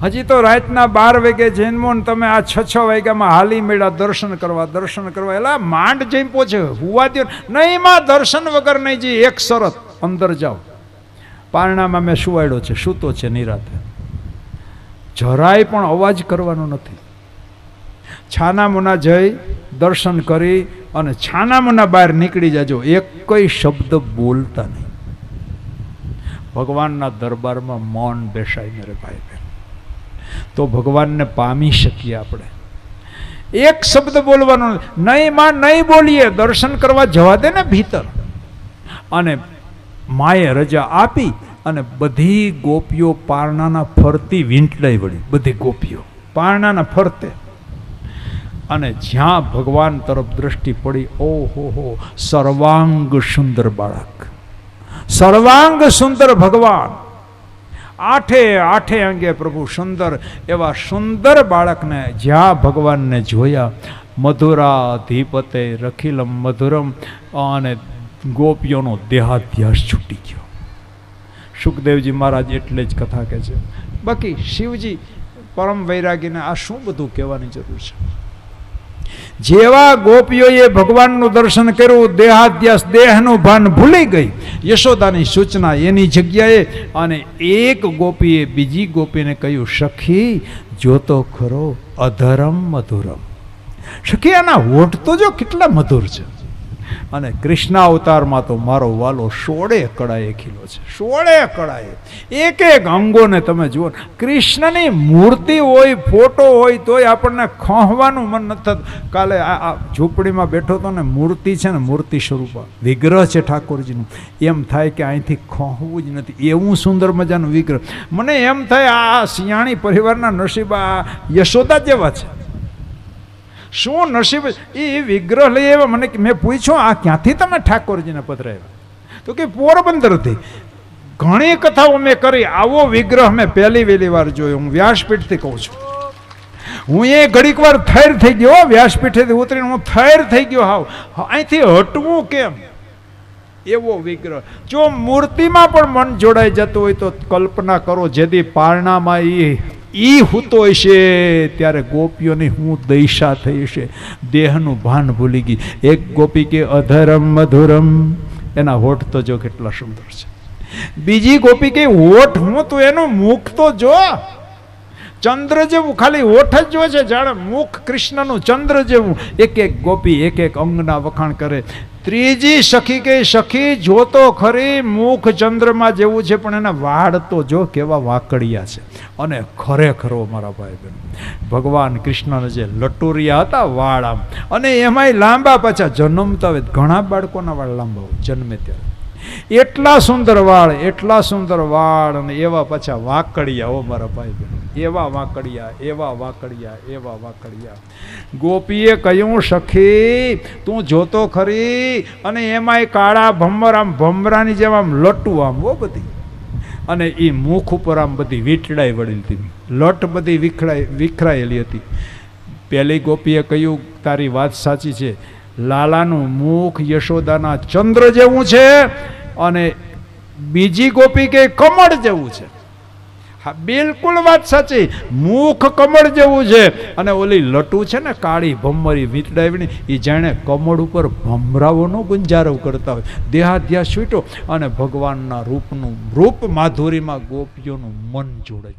હજી તો રાતના 12 વાગે જન્મો ને તમે આ 6 વાગ્યામાં હાલી મેળા દર્શન કરવા, એલા માંડ જઈપો છે, હુવા દો નહીં. માં દર્શન વગર નહીં જઈ. એક શરત, અંદર જાઓ, પારણામાં મેં સુવાડ્યો છે, સૂતો છે નિરાતે, જરાય પણ અવાજ કરવાનો નથી. છાનામુના જઈ દર્શન કરી અને છાનામુના બહાર નીકળી જાજો, એક કઈ શબ્દ બોલતા નહીં. ભગવાનના દરબારમાં મૌન બેસાય મેરે ભાઈ બહેન, તો ભગવાનને પામી શકીએ આપણે. એક શબ્દ બોલવાનો નહીં. માં નહીં બોલીએ, દર્શન કરવા જવા દે ને ભીતર. અને માએ રજા આપી અને બધી ગોપીઓ પારણાના ફરતી વીંટલાઈ વળી, બધી ગોપીઓ પારણાના ફરતે. અને જ્યાં ભગવાન તરફ દ્રષ્ટિ પડી, ઓહો હો, સર્વાંગ સુંદર બાળક, સર્વાંગ સુંદર ભગવાન, આઠે અંગે પ્રભુ સુંદર. એવા સુંદર બાળકને જ્યાં ભગવાનને જોયા, મધુરાધિપતે રખિલમ મધુરમ, અને ગોપીઓનો દેહાધ્યાસ છૂટી ગયો. સુખદેવજી મહારાજ એટલે જ કથા કહે છે. બાકી શિવજી પરમ વૈરાગીને આ શું બધું કહેવાની જરૂર છે? જેવા ગોપીઓએ ભગવાનનું દર્શન કર્યું, દેહાધ્યાસ, દેહનું ભાન ભૂલી ગઈ. યશોદાની સૂચના એની જગ્યાએ. અને એક ગોપીએ બીજી ગોપીને કહ્યું, સખી જોતો ખરો, અધરમ મધુરમ. સખી આના હોઠ તો જો કેટલા મધુર છે. અને કૃષ્ણ અવતારમાં તો મારો વાલો 16 કળાએ ખીલો છે, 16 કળાએ. એક એક અંગોને તમે જુઓ. કૃષ્ણની મૂર્તિ હોય, ફોટો હોય તોય આપણને ખોહવાનું મન નથી થતું. કાલે આ ઝૂંપડીમાં બેઠો હતો ને, મૂર્તિ છે ને, મૂર્તિ સ્વરૂપ વિગ્રહ છે ઠાકોરજીનું. એમ થાય કે અહીંથી ખોહવું જ નથી, એવું સુંદર મજાનું વિગ્રહ. મને એમ થાય આ સિયાણી પરિવારના નસીબ આ યશોદા જેવા છે. શું નસીબ એ વિગ્રહ લઈ આવ્યા. મેં પૂછ્યું આ ક્યાંથી તમે ઠાકોરજીને પધરાવ્યા? તો કે પોરબંદરથી. ઘણી કથાઓ મેં કરી, આવો વિગ્રહ મેં વહેલી વાર જોયો. હું વ્યાસપીઠથી કહું છું. હું એ ઘડીક વાર થૈર થઈ ગયો, વ્યાસપીઠેથી ઉતરીને હું થૈર થઈ ગયો. હાવ અહીંથી હટવું કેમ? એવો વિગ્રહ. જો મૂર્તિમાં પણ મન જોડાઈ જતું હોય તો કલ્પના કરો, જેથી પારણામાં ઈ હૂતો હશે ત્યારે ગોપીઓની હું દૈશા થઈ હશે. દેહનું ભાન ભૂલી ગઈ. એક ગોપી કે અધરમ મધુરમ, એના હોઠ તો જો કેટલા સુંદર છે. બીજી ગોપી કે હોઠ હું તો એનું મુખ તો જો, ચંદ્ર જેવું ખાલી હોઠ જ જો છે, જાણે મુખ કૃષ્ણનું ચંદ્ર જેવું. એક એક ગોપી એક એક અંગના વખાણ કરે. ત્રીજી સખી કે સખી જોતો ખરી, મુખ ચંદ્રમાં જેવું છે પણ એના વાળ તો જો કેવા વાકડિયા છે. અને ખરેખરો મારા ભાઈ બહેન, ભગવાન કૃષ્ણને જે લટુરિયા હતા વાળ આમ, અને એમાંય લાંબા પાછા. જન્મતા હોય ઘણા બાળકોના વાળ લાંબા હોય જન્મે ત્યારે. એટલા સુંદર વાળ, એટલા સુંદર વાળ, અને એવા પાછા વાકડિયા. ઓ મારા ભાઈ બહેન, એવા વાકડિયા, એવા વાકડિયા, એવા વાકડિયા. ગોપીએ કહ્યું સખી તું જોતો ખરી, અને એમાંય કાળા ભમર, આમ ભમરાની જેમ આમ લટું આમ બહુ બધી. અને એ મુખ ઉપર આમ બધી વીંટડાઈ વળેલી હતી, લટ બધી વિખરાયેલી હતી. પહેલી ગોપીએ કહ્યું તારી વાત સાચી છે, લાલાનું મુખ યશોદાના ચંદ્ર જેવું છે, અને બીજી ગોપી કે કમળ જેવું છે. હા બિલકુલ વાત સાચી, મુખ કમળ જેવું છે, અને ઓલી લટુ છે ને કાળી ભમરી વીંટડાવીને, એ જાણે કમળ ઉપર ભમરાઓનો ગુંજારવ કરતા હોય. દેહાધ્યાસ છૂટ્યો અને ભગવાનના રૂપનું રૂપ માધુરીમાં ગોપીઓનું મન જોડાય.